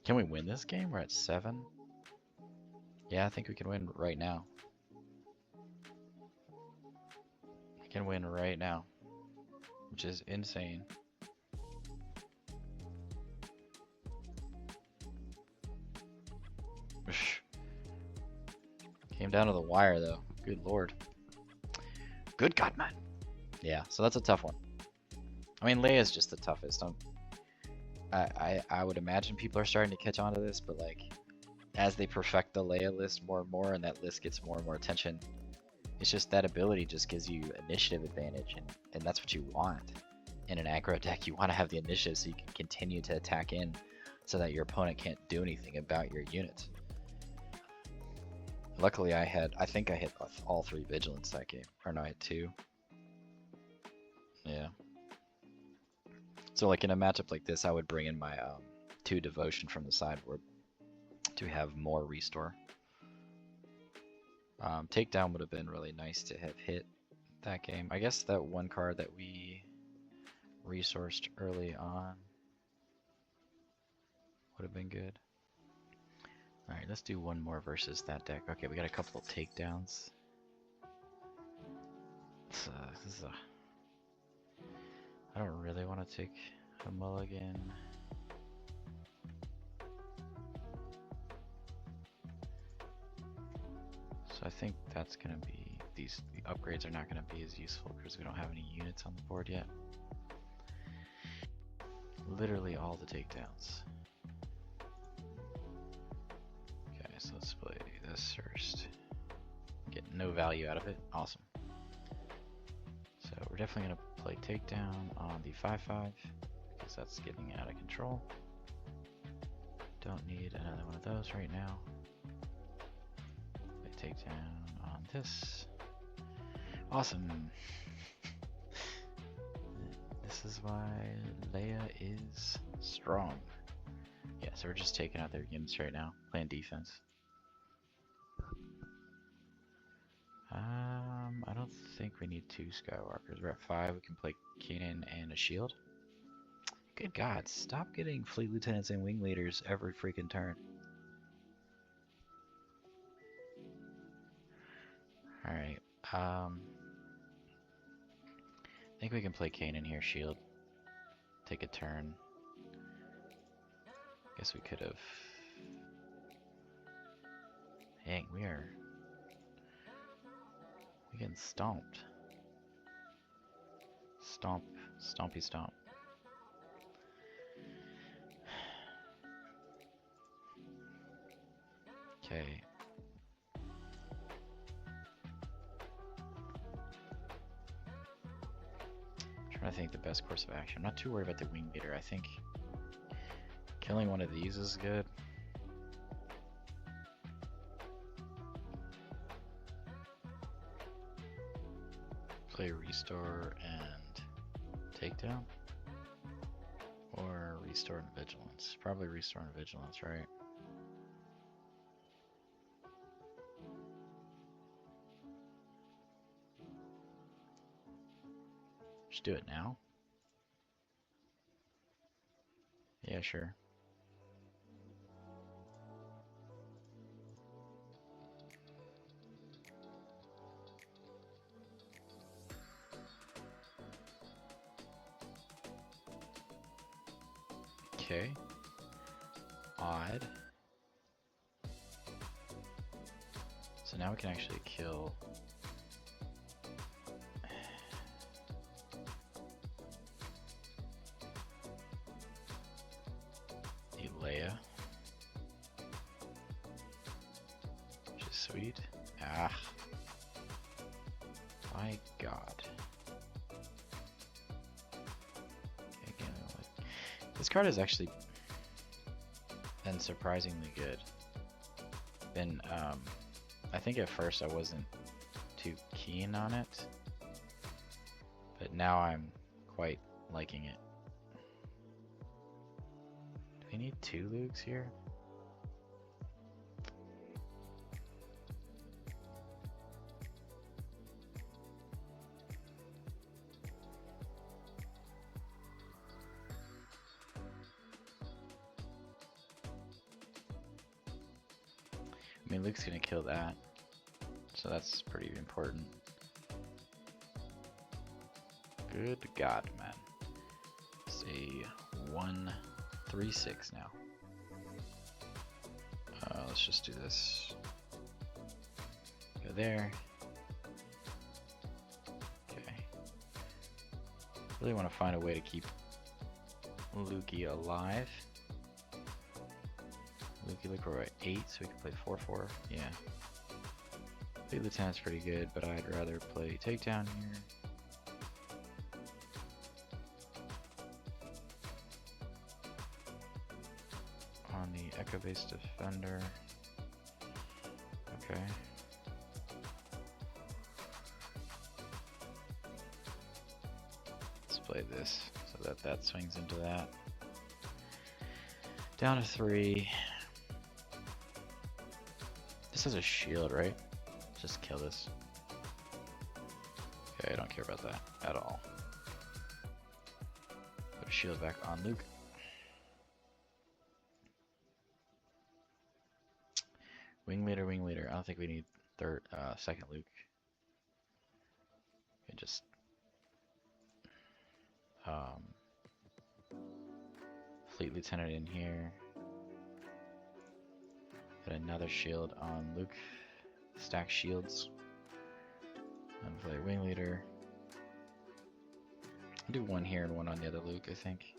Can we win this game? We're at 7. Yeah, I think we can win right now. We can win right now, which is insane. Came down to the wire though. Good Lord. Good God, man. Yeah, so that's a tough one. I mean, Leia's just the toughest. I would imagine people are starting to catch on to this, but like, as they perfect the Leia list more and more, and that list gets more and more attention, it's just that ability just gives you initiative advantage, and that's what you want in an aggro deck. You want to have the initiative so you can continue to attack in, so that your opponent can't do anything about your units. Luckily, I think I hit all 3 Vigilance that game, or no, I had 2. Yeah. So like in a matchup like this, I would bring in my 2 Devotion from the sideboard to have more restore. Takedown would have been really nice to have hit that game. I guess that one card that we resourced early on would have been good. Alright, let's do one more versus that deck. Okay, we got a couple of takedowns. This is a... I don't really want to take a mulligan. So I think that's going to be... the upgrades are not going to be as useful because we don't have any units on the board yet. Literally all the takedowns. Okay, so let's play this first. Get no value out of it. Awesome. So we're definitely going to play takedown on the 5/5 because that's getting out of control. Don't need another one of those right now. Play takedown on this. Awesome. This is why Leia is strong. Yeah, so we're just taking out their units right now, playing defense. I don't think we need 2 Skywalkers. We're at 5. We can play Kanan and a shield. Good God, stop getting fleet lieutenants and wing leaders every freaking turn. Alright, I think we can play Kanan here, shield. Take a turn. Guess we could have... Dang, we're getting stomped. Stomp, stompy stomp. Okay. Trying to think the best course of action. I'm not too worried about the wing leader. I think killing one of these is good. Play restore and takedown, or restore and vigilance. Probably restore and vigilance, right? Just do it now. Yeah, sure. Okay. Odd. So now we can actually kill the Leia, which is sweet. Ah, my God. Again, this card has actually been surprisingly good. I think at first I wasn't too keen on it, but now I'm quite liking it. Do we need 2 Lukes here? I mean, Luke's gonna kill that, so that's pretty important. Good God, man. It's a 1-3-6 now. Let's just do this. Go there. Okay. Really want to find a way to keep Lukey alive. Lukey, look, we're at 8, so we can play 4-4. Yeah. Fleet Lieutenant's pretty good, but I'd rather play Takedown here. On the Echo-based Defender. Okay. Let's play this so that swings into that. Down to 3. This is a shield, right? Just kill this. Okay, I don't care about that at all. Put a shield back on Luke. Wing leader, wing leader. I don't think we need second Luke. And just fleet lieutenant in here. Put another shield on Luke. Stack shields. And play wing leader. I'll do one here and one on the other Luke, I think.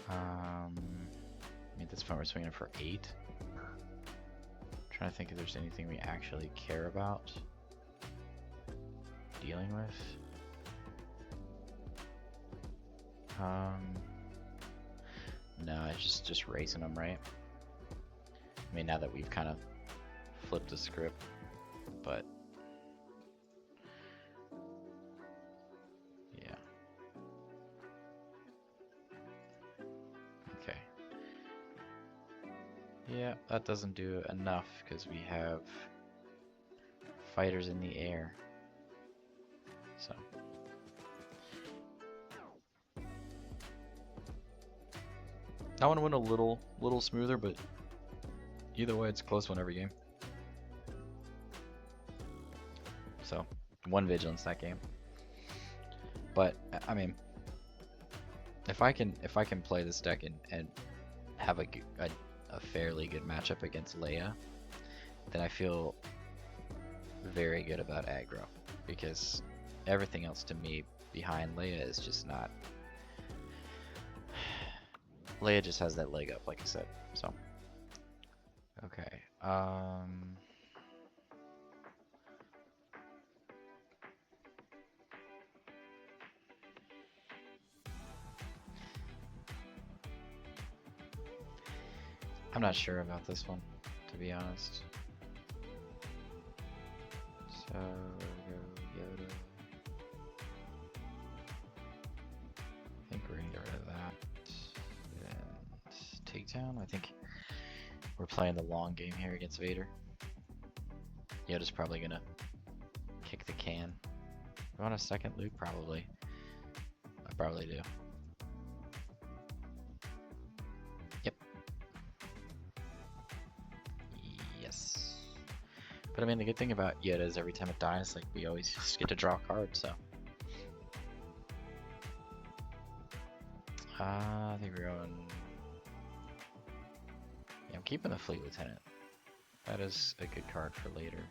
I mean, at this point we're swinging for 8. Trying to think if there's anything we actually care about dealing with. No, it's just racing them, right? I mean, now that we've kind of flipped the script, but yeah. Okay. Yeah, that doesn't do enough because we have fighters in the air. So. I want to win a little smoother, but either way, it's a close one every game. So, 1 vigilance that game. But I mean, if I can play this deck and have a fairly good matchup against Leia, then I feel very good about aggro, because everything else to me behind Leia is just not. Leia just has that leg up, like I said. So, okay. I'm not sure about this one, to be honest. So, go Yoda. I think we're gonna get rid of that. And Takedown. I think we're playing the long game here against Vader. Yoda's probably gonna kick the can. You want a second Luke? Probably. I probably do. Yep. Yes. But I mean, the good thing about Yoda is every time it dies, like, we always just get to draw a card, so. I think we're going. Yeah, I'm keeping the Fleet Lieutenant. That is a good card for later.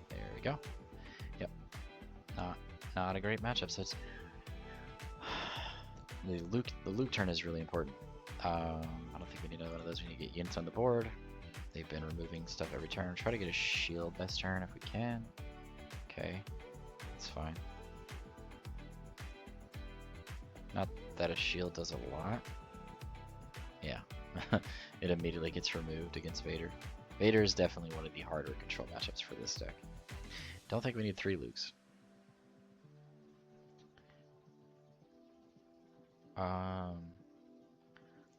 There we go. Yep. Not a great matchup. So it's the Luke turn is really important. I don't think we need another one of those. We need to get units on the board. They've been removing stuff every turn. Try to get a shield this turn if we can. Okay, that's fine. Not that a shield does a lot. Yeah, it immediately gets removed against Vader. Vader is definitely one of the harder control matchups for this deck. Don't think we need 3 Lukes.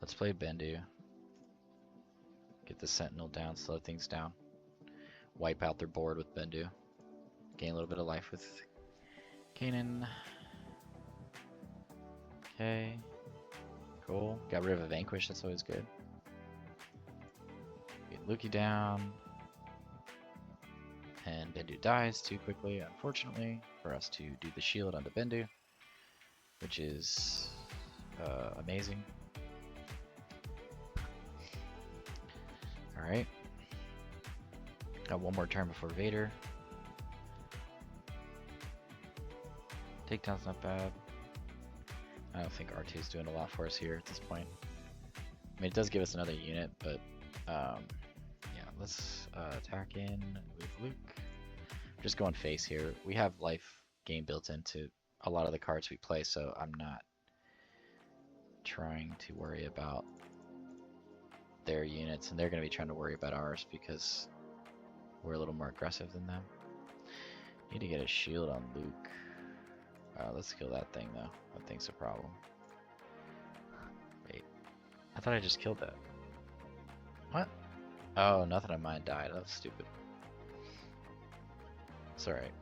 Let's play Bendu. Get the Sentinel down, slow things down. Wipe out their board with Bendu. Gain a little bit of life with Kanan. Okay. Cool. Got rid of a Vanquish, that's always good. Get Lukey down. And Bendu dies too quickly, unfortunately, for us to do the shield onto Bendu, which is amazing. Alright. Got one more turn before Vader. Takedown's not bad. I don't think R2 is doing a lot for us here at this point. I mean, it does give us another unit, but yeah, let's attack in with Luke. Just going face here. We have life gain built into a lot of the cards we play, so I'm not trying to worry about their units, and they're going to be trying to worry about ours because we're a little more aggressive than them. Need to get a shield on Luke. Let's kill that thing though. That thing's a problem. Wait, I thought I just killed that. What? Oh, nothing on mine died. That was stupid. It's alright.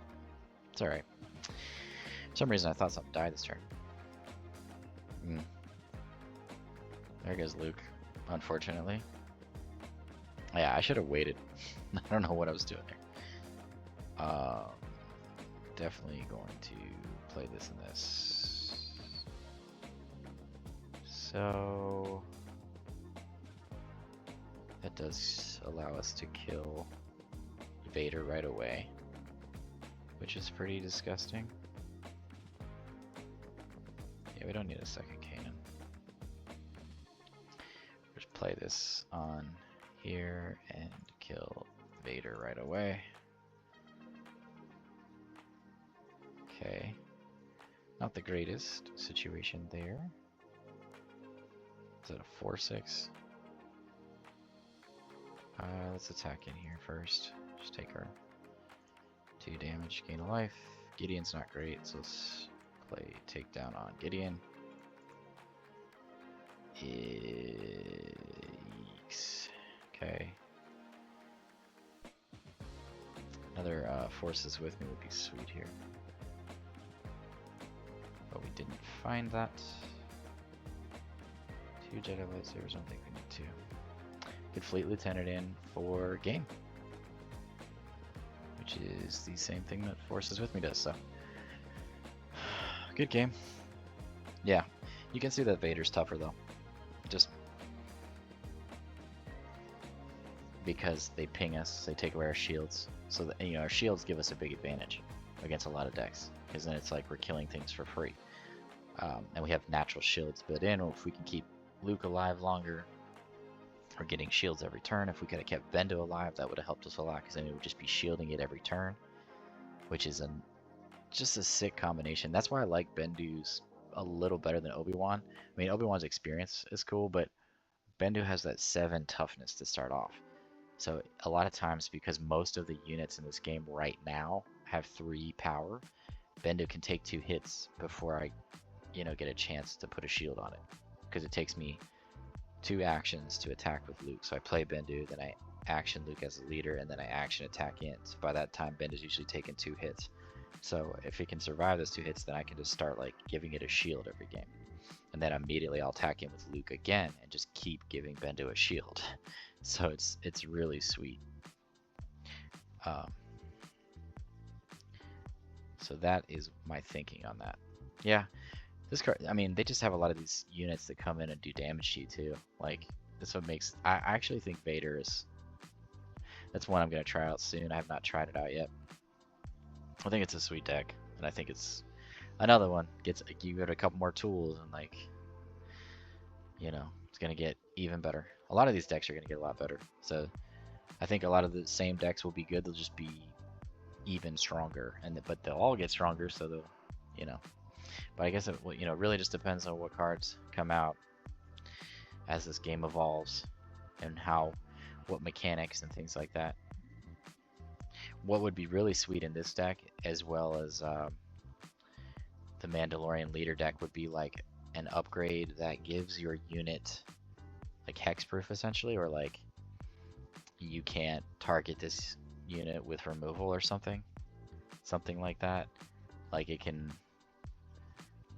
It's alright. For some reason I thought something died this turn. Mm. There goes Luke, unfortunately. Yeah, I should have waited. I don't know what I was doing there. Definitely going to play this and this. So that does allow us to kill Vader right away, which is pretty disgusting. Yeah, we don't need a second Kanan. Just play this on here and kill Vader right away. Okay, not the greatest situation there. Is that a 4-6? Let's attack in here first. Just take our 2 damage, gain a life. Gideon's not great, so let's play Takedown on Gideon. Yikes. Okay. Another forces with me would be sweet here. But we didn't find that. 2 Jedi lightsabers, I don't think we need 2. Good Fleet Lieutenant in for game. Which is the same thing that Forces with me does, so. Good game. Yeah, you can see that Vader's tougher though. Just because they ping us, they take away our shields. So that, you know, our shields give us a big advantage against a lot of decks. Because then it's like we're killing things for free. And we have natural shields built in, or if we can keep Luke alive longer, we're getting shields every turn. If we could have kept Bendu alive, that would have helped us a lot, because then it would just be shielding it every turn, which is just a sick combination. That's why I like Bendu's a little better than Obi-Wan. I mean, Obi-Wan's experience is cool, but Bendu has that 7 toughness to start off. So a lot of times, because most of the units in this game right now have 3 power, Bendu can take 2 hits before I, get a chance to put a shield on it. Because it takes me 2 actions to attack with Luke. So I play Bendu, then I action Luke as a leader, and then I action attack in. So by that time, Bendu's usually taken 2 hits. So if it can survive those 2 hits, then I can just start like giving it a shield every game. And then immediately I'll attack in with Luke again and just keep giving Bendu a shield. So it's really sweet. So that is my thinking on that. Yeah, this card, I mean, they just have a lot of these units that come in and do damage to you too. Like, this one makes, I actually think Vader is, that's one I'm going to try out soon. I have not tried it out yet. I think it's a sweet deck, and I think it's another one. You get a couple more tools, and like, it's going to get even better. A lot of these decks are going to get a lot better. So I think a lot of the same decks will be good. They'll just be even stronger, but they'll all get stronger. So they'll, but I guess it really just depends on what cards come out as this game evolves, and what mechanics and things like that. What would be really sweet in this deck, as well as the Mandalorian leader deck, would be like an upgrade that gives your unit like hexproof essentially, or like you can't target this unit with removal or something like that. Like it can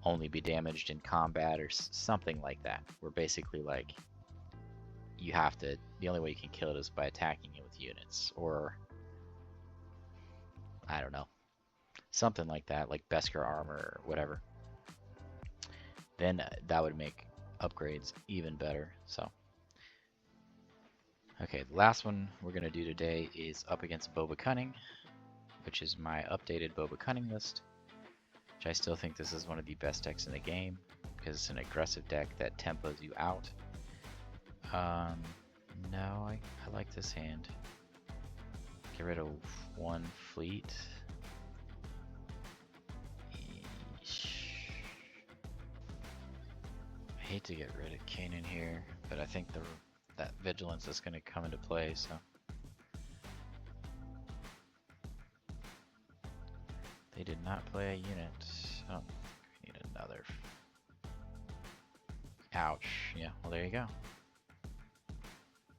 only be damaged in combat or something like that, where basically like the only way you can kill it is by attacking it with units, or I don't know, something like that, like Beskar armor or whatever. Then that would make upgrades even better. So okay, the last one we're going to do today is up against Boba Cunning, which is my updated Boba Cunning list, which I still think this is one of the best decks in the game, because it's an aggressive deck that tempos you out. No, I like this hand. Get rid of 1 fleet. Eesh. I hate to get rid of Kanan here, but I think that Vigilance is going to come into play, so. They did not play a unit. Oh, we need another. Ouch. Yeah, well there you go.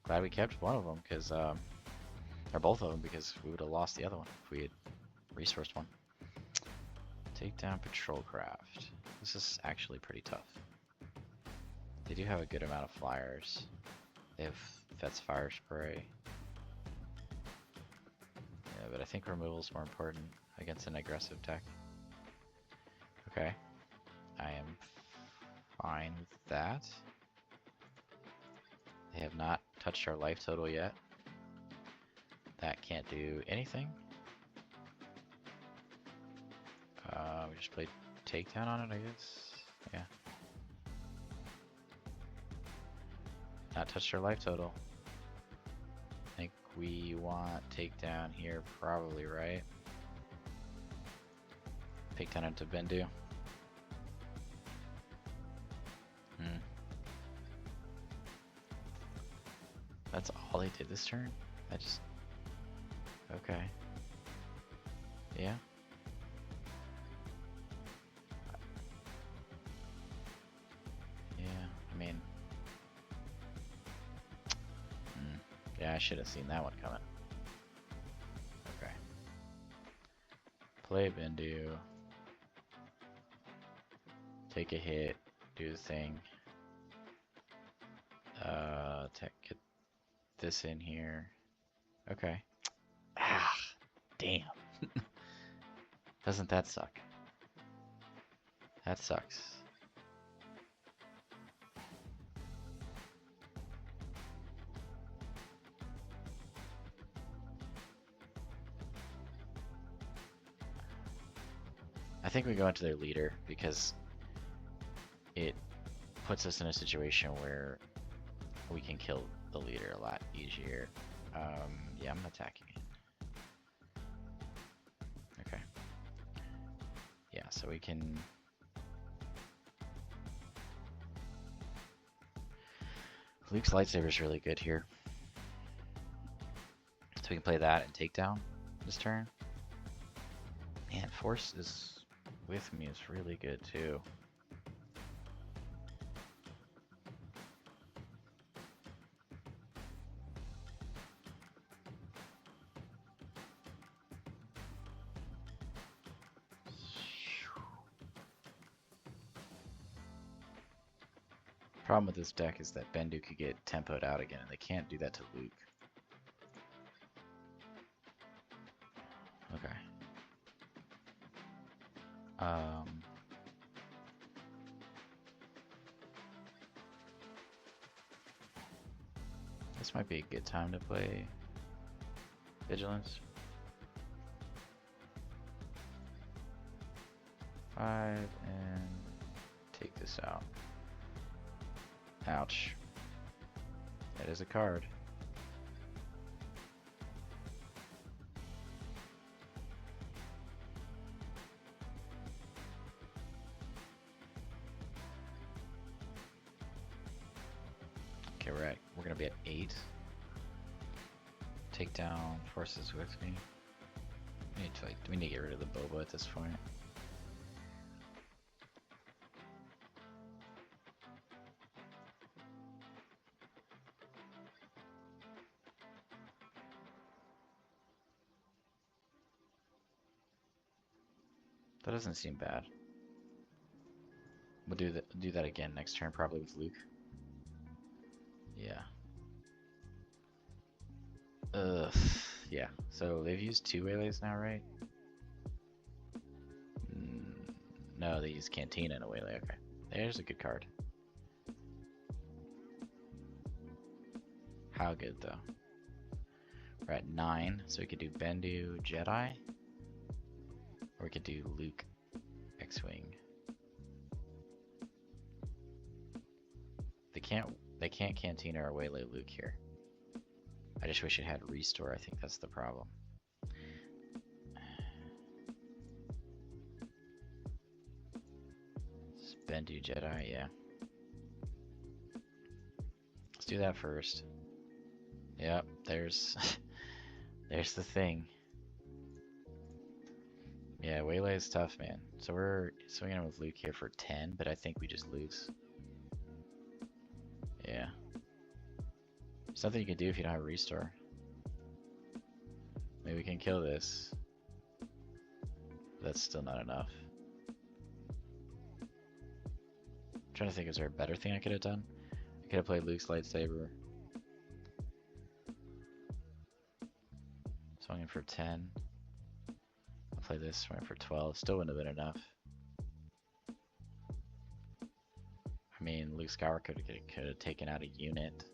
Glad we kept one of them, because, or both of them, because we would have lost the other one if we had resourced one. Takedown patrol craft. This is actually pretty tough. They do have a good amount of flyers. They have Fet's fire spray. Yeah, but I think removal is more important against an aggressive deck. Okay. I am fine with that. They have not touched our life total yet. That can't do anything. We just played Takedown on it, I guess. Yeah. Not touched our life total. I think we want Takedown here, probably, right? Takedown into Bendu. That's all they did this turn? Okay. Yeah. Yeah, I mean... Yeah, I should have seen that one coming. Okay. Play Bendu. Take a hit. Do the thing. Get this in here. Okay. Ah, damn. Doesn't that suck? That sucks. I think we go into their leader because it puts us in a situation where we can kill the leader a lot easier. Yeah, I'm attacking it. Okay. Yeah, so we can... Luke's lightsaber is really good here. So we can play that and Takedown this turn. Man, Force is with me is really good too. Problem with this deck is that Bendu could get tempoed out again, and they can't do that to Luke. Okay. This might be a good time to play Vigilance. 5 and take this out. Ouch. That is a card. Okay, we're gonna be at 8. Takedown forces with me. We need to get rid of the Boba at this point. That doesn't seem bad. We'll do that again next turn, probably with Luke. Yeah. Yeah. So they've used 2 Waylays now, right? No, they use Cantina in a Waylay. Okay. There's a good card. How good, though? We're at 9, so we could do Bendu Jedi. Or we could do Luke X-Wing. They can't Cantina or Waylay Luke here. I just wish it had Restore. I think that's the problem. Bendu Jedi, yeah. Let's do that first. Yep, there's there's the thing. Yeah, Waylay is tough, man. So we're swinging with Luke here for 10, but I think we just lose. Yeah. There's nothing you can do if you don't have Restore. Maybe we can kill this. That's still not enough. I'm trying to think, is there a better thing I could have done? Could have played Luke's lightsaber. Swung in for 10. I'll play this, swing for 12. Still wouldn't have been enough. I mean, Luke Skywalker could have taken out a unit.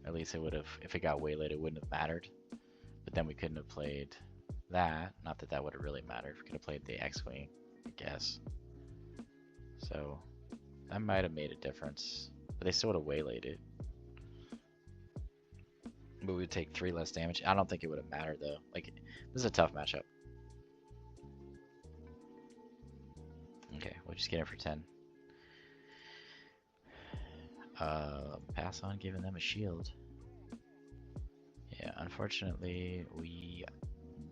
At least it would have, if it got waylaid, it wouldn't have mattered. But then we couldn't have played that. Not that that would have really mattered. We could have played the X-Wing, I guess. So that might have made a difference. But they still would have waylaid it. But we would take 3 less damage. I don't think it would have mattered though. Like, this is a tough matchup. Okay, we'll just get in for 10. Pass on giving them a shield. Yeah, unfortunately, we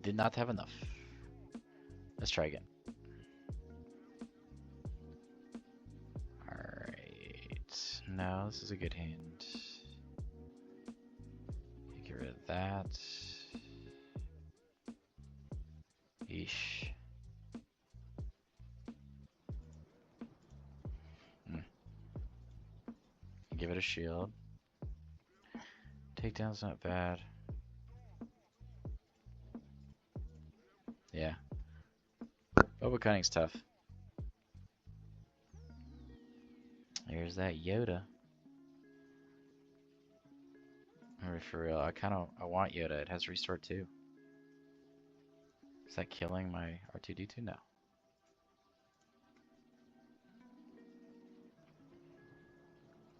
did not have enough. Let's try again. Alright, now this is a good hand. Get rid of that. Yeesh. Give it a shield. Takedown's not bad. Yeah. Boba Cunning's tough. Here's that Yoda. For real, I want Yoda. It has restore too. Is that killing my R2-D2? No.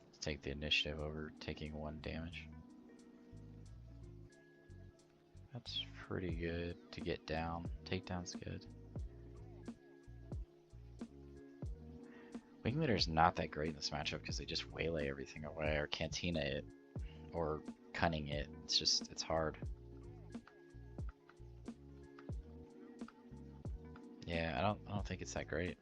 Let's take the initiative over taking 1 damage. That's pretty good to get down. Takedown's good. Wing Leader's not that great in this matchup because they just waylay everything away or cantina it or cunning it. It's just, it's hard. Yeah, I don't think it's that great.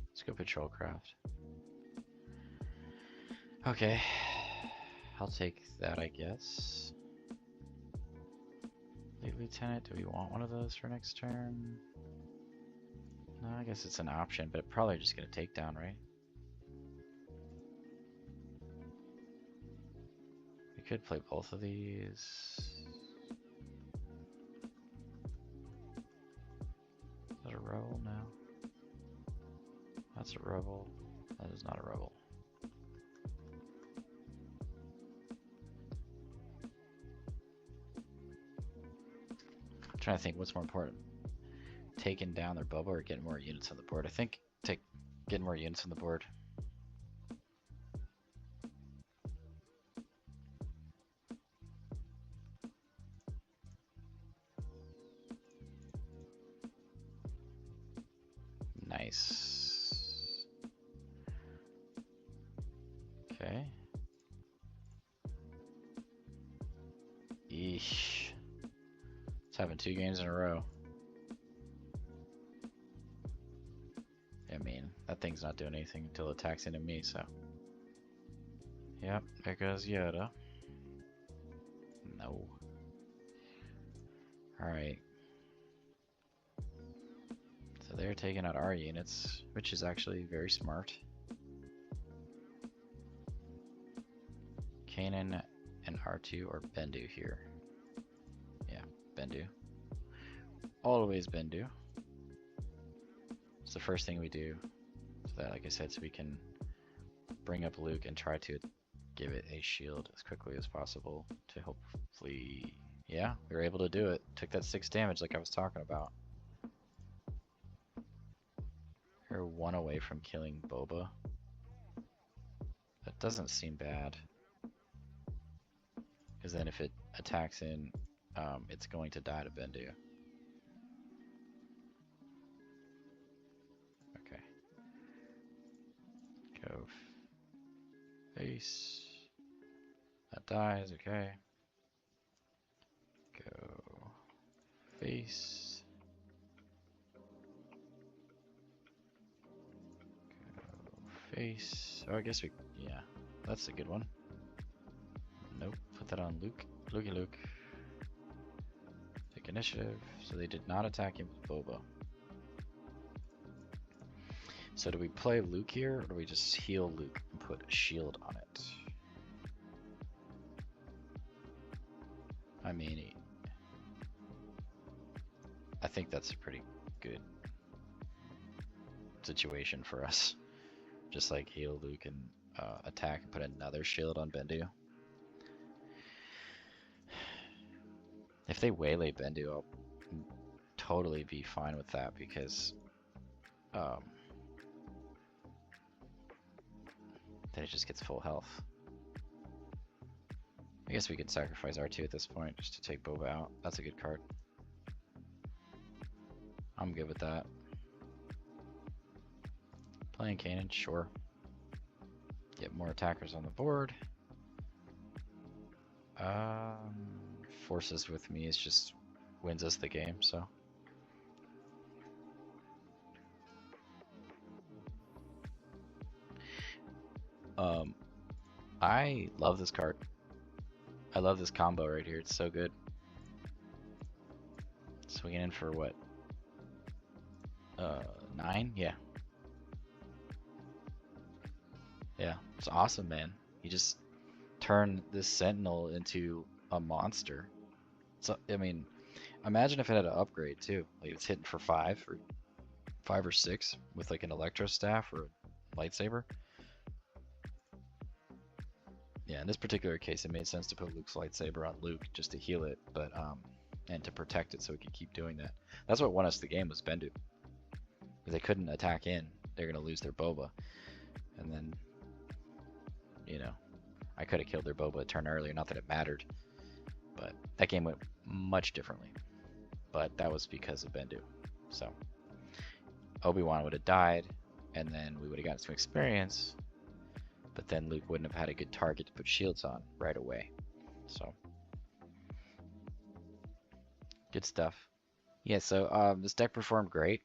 Let's go patrol craft. Okay, I'll take that, I guess. Lead Lieutenant, do we want one of those for next turn? No, I guess it's an option, but probably just gonna take down, right? We could play both of these. Is that a rebel now? That's a rebel. That is not a rebel. I'm trying to think what's more important. Taking down their Boba or getting more units on the board. I think getting more units on the board. Nice. Okay. Eesh. It's having 2 games in a row. I mean, that thing's not doing anything until it attacks into me, so. Yep, there goes Yoda. No. Alright. So they're taking out our units, which is actually very smart. Kanan and R2 or Bendu here. Yeah, Bendu. Always Bendu. It's the first thing we do. So that, like I said, so we can bring up Luke and try to give it a shield as quickly as possible to hopefully, yeah, we were able to do it. Took that 6 damage like I was talking about. We're 1 away from killing Boba. That doesn't seem bad. Because then if it attacks in, it's going to die to Bendu. Okay. Go face. That dies, okay. Go face. Go face. Oh, I guess we, yeah, that's a good one. Nope, put that on Luke. Luke. Take initiative. So they did not attack him with Boba. So do we play Luke here, or do we just heal Luke and put a shield on it? I mean, I think that's a pretty good situation for us. Just like heal Luke and attack and put another shield on Bendu. If they waylay Bendu, I'll totally be fine with that because then it just gets full health. I guess we could sacrifice R2 at this point just to take Boba out. That's a good card. I'm good with that. Playing Kanan, sure. Get more attackers on the board. Forces with me is just wins us the game, so. I love this card. I love this combo right here. It's so good. Swinging in for what? 9? Yeah. Yeah, it's awesome, man. You just turn this Sentinel into a monster. So, I mean, imagine if it had an upgrade too. Like it's hitting for 5 or 6 with like an Electro Staff or a lightsaber. Yeah, in this particular case, it made sense to put Luke's lightsaber on Luke just to heal it, but and to protect it so we could keep doing that. That's what won us the game was Bendu. If they couldn't attack in, they're gonna lose their Boba, and then, you know, I could have killed their Boba a turn earlier. Not that it mattered, but that game went much differently. But that was because of Bendu. So Obi-Wan would have died, and then we would have gotten some experience. But then Luke wouldn't have had a good target to put shields on right away. So good stuff. Yeah, so this deck performed great.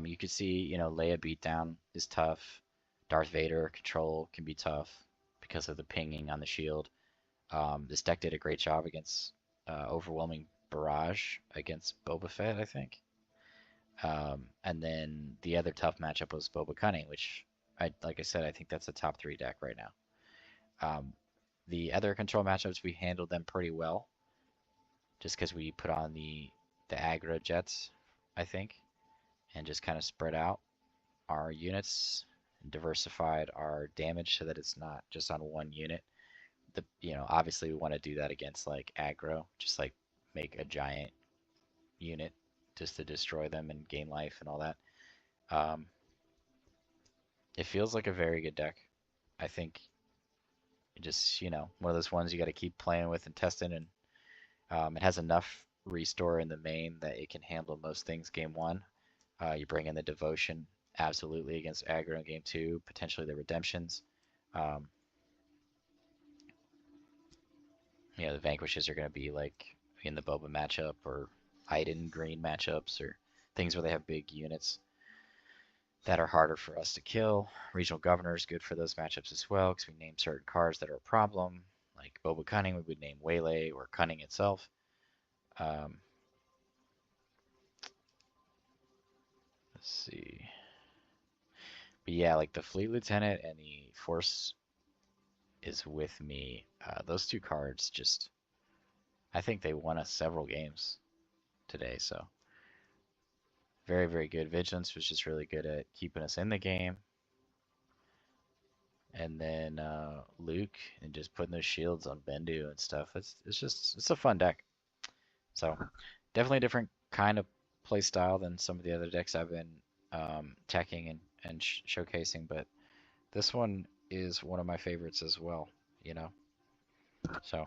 You could see, you know, Leia Beatdown is tough. Darth Vader control can be tough because of the pinging on the shield. This deck did a great job against overwhelming barrage against Boba Fett, I think. And then the other tough matchup was Boba Cunning, which, like I said, I think that's a top 3 deck right now. The other control matchups, we handled them pretty well, just because we put on the aggro jets, I think, and just kind of spread out our units and diversified our damage so that it's not just on one unit. You know, obviously we want to do that against like aggro, just like make a giant unit just to destroy them and gain life and all that. It feels like a very good deck. I think it just, you know, one of those ones you got to keep playing with and testing, and it has enough restore in the main that it can handle most things game 1. You bring in the devotion absolutely against aggro in game 2, potentially the redemptions. You know, the vanquishes are going to be like in the Boba matchup or Iden green matchups or things where they have big units that are harder for us to kill. Regional Governor is good for those matchups as well because we name certain cards that are a problem. Like Boba Cunning, we would name Waylay or Cunning itself. Let's see. But yeah, like the Fleet Lieutenant and the Force is with me. Those 2 cards just, I think they won us several games today, so very, very good. Vigilance was just really good at keeping us in the game. And then Luke and just putting those shields on Bendu and stuff. It's a fun deck. So definitely a different kind of play style than some of the other decks I've been checking and showcasing, but this one is one of my favorites as well, you know. So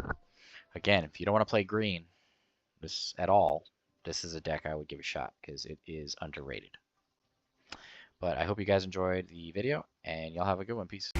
again, if you don't want to play green this at all, this is a deck I would give a shot because it is underrated. But I hope you guys enjoyed the video, and y'all have a good one. Peace.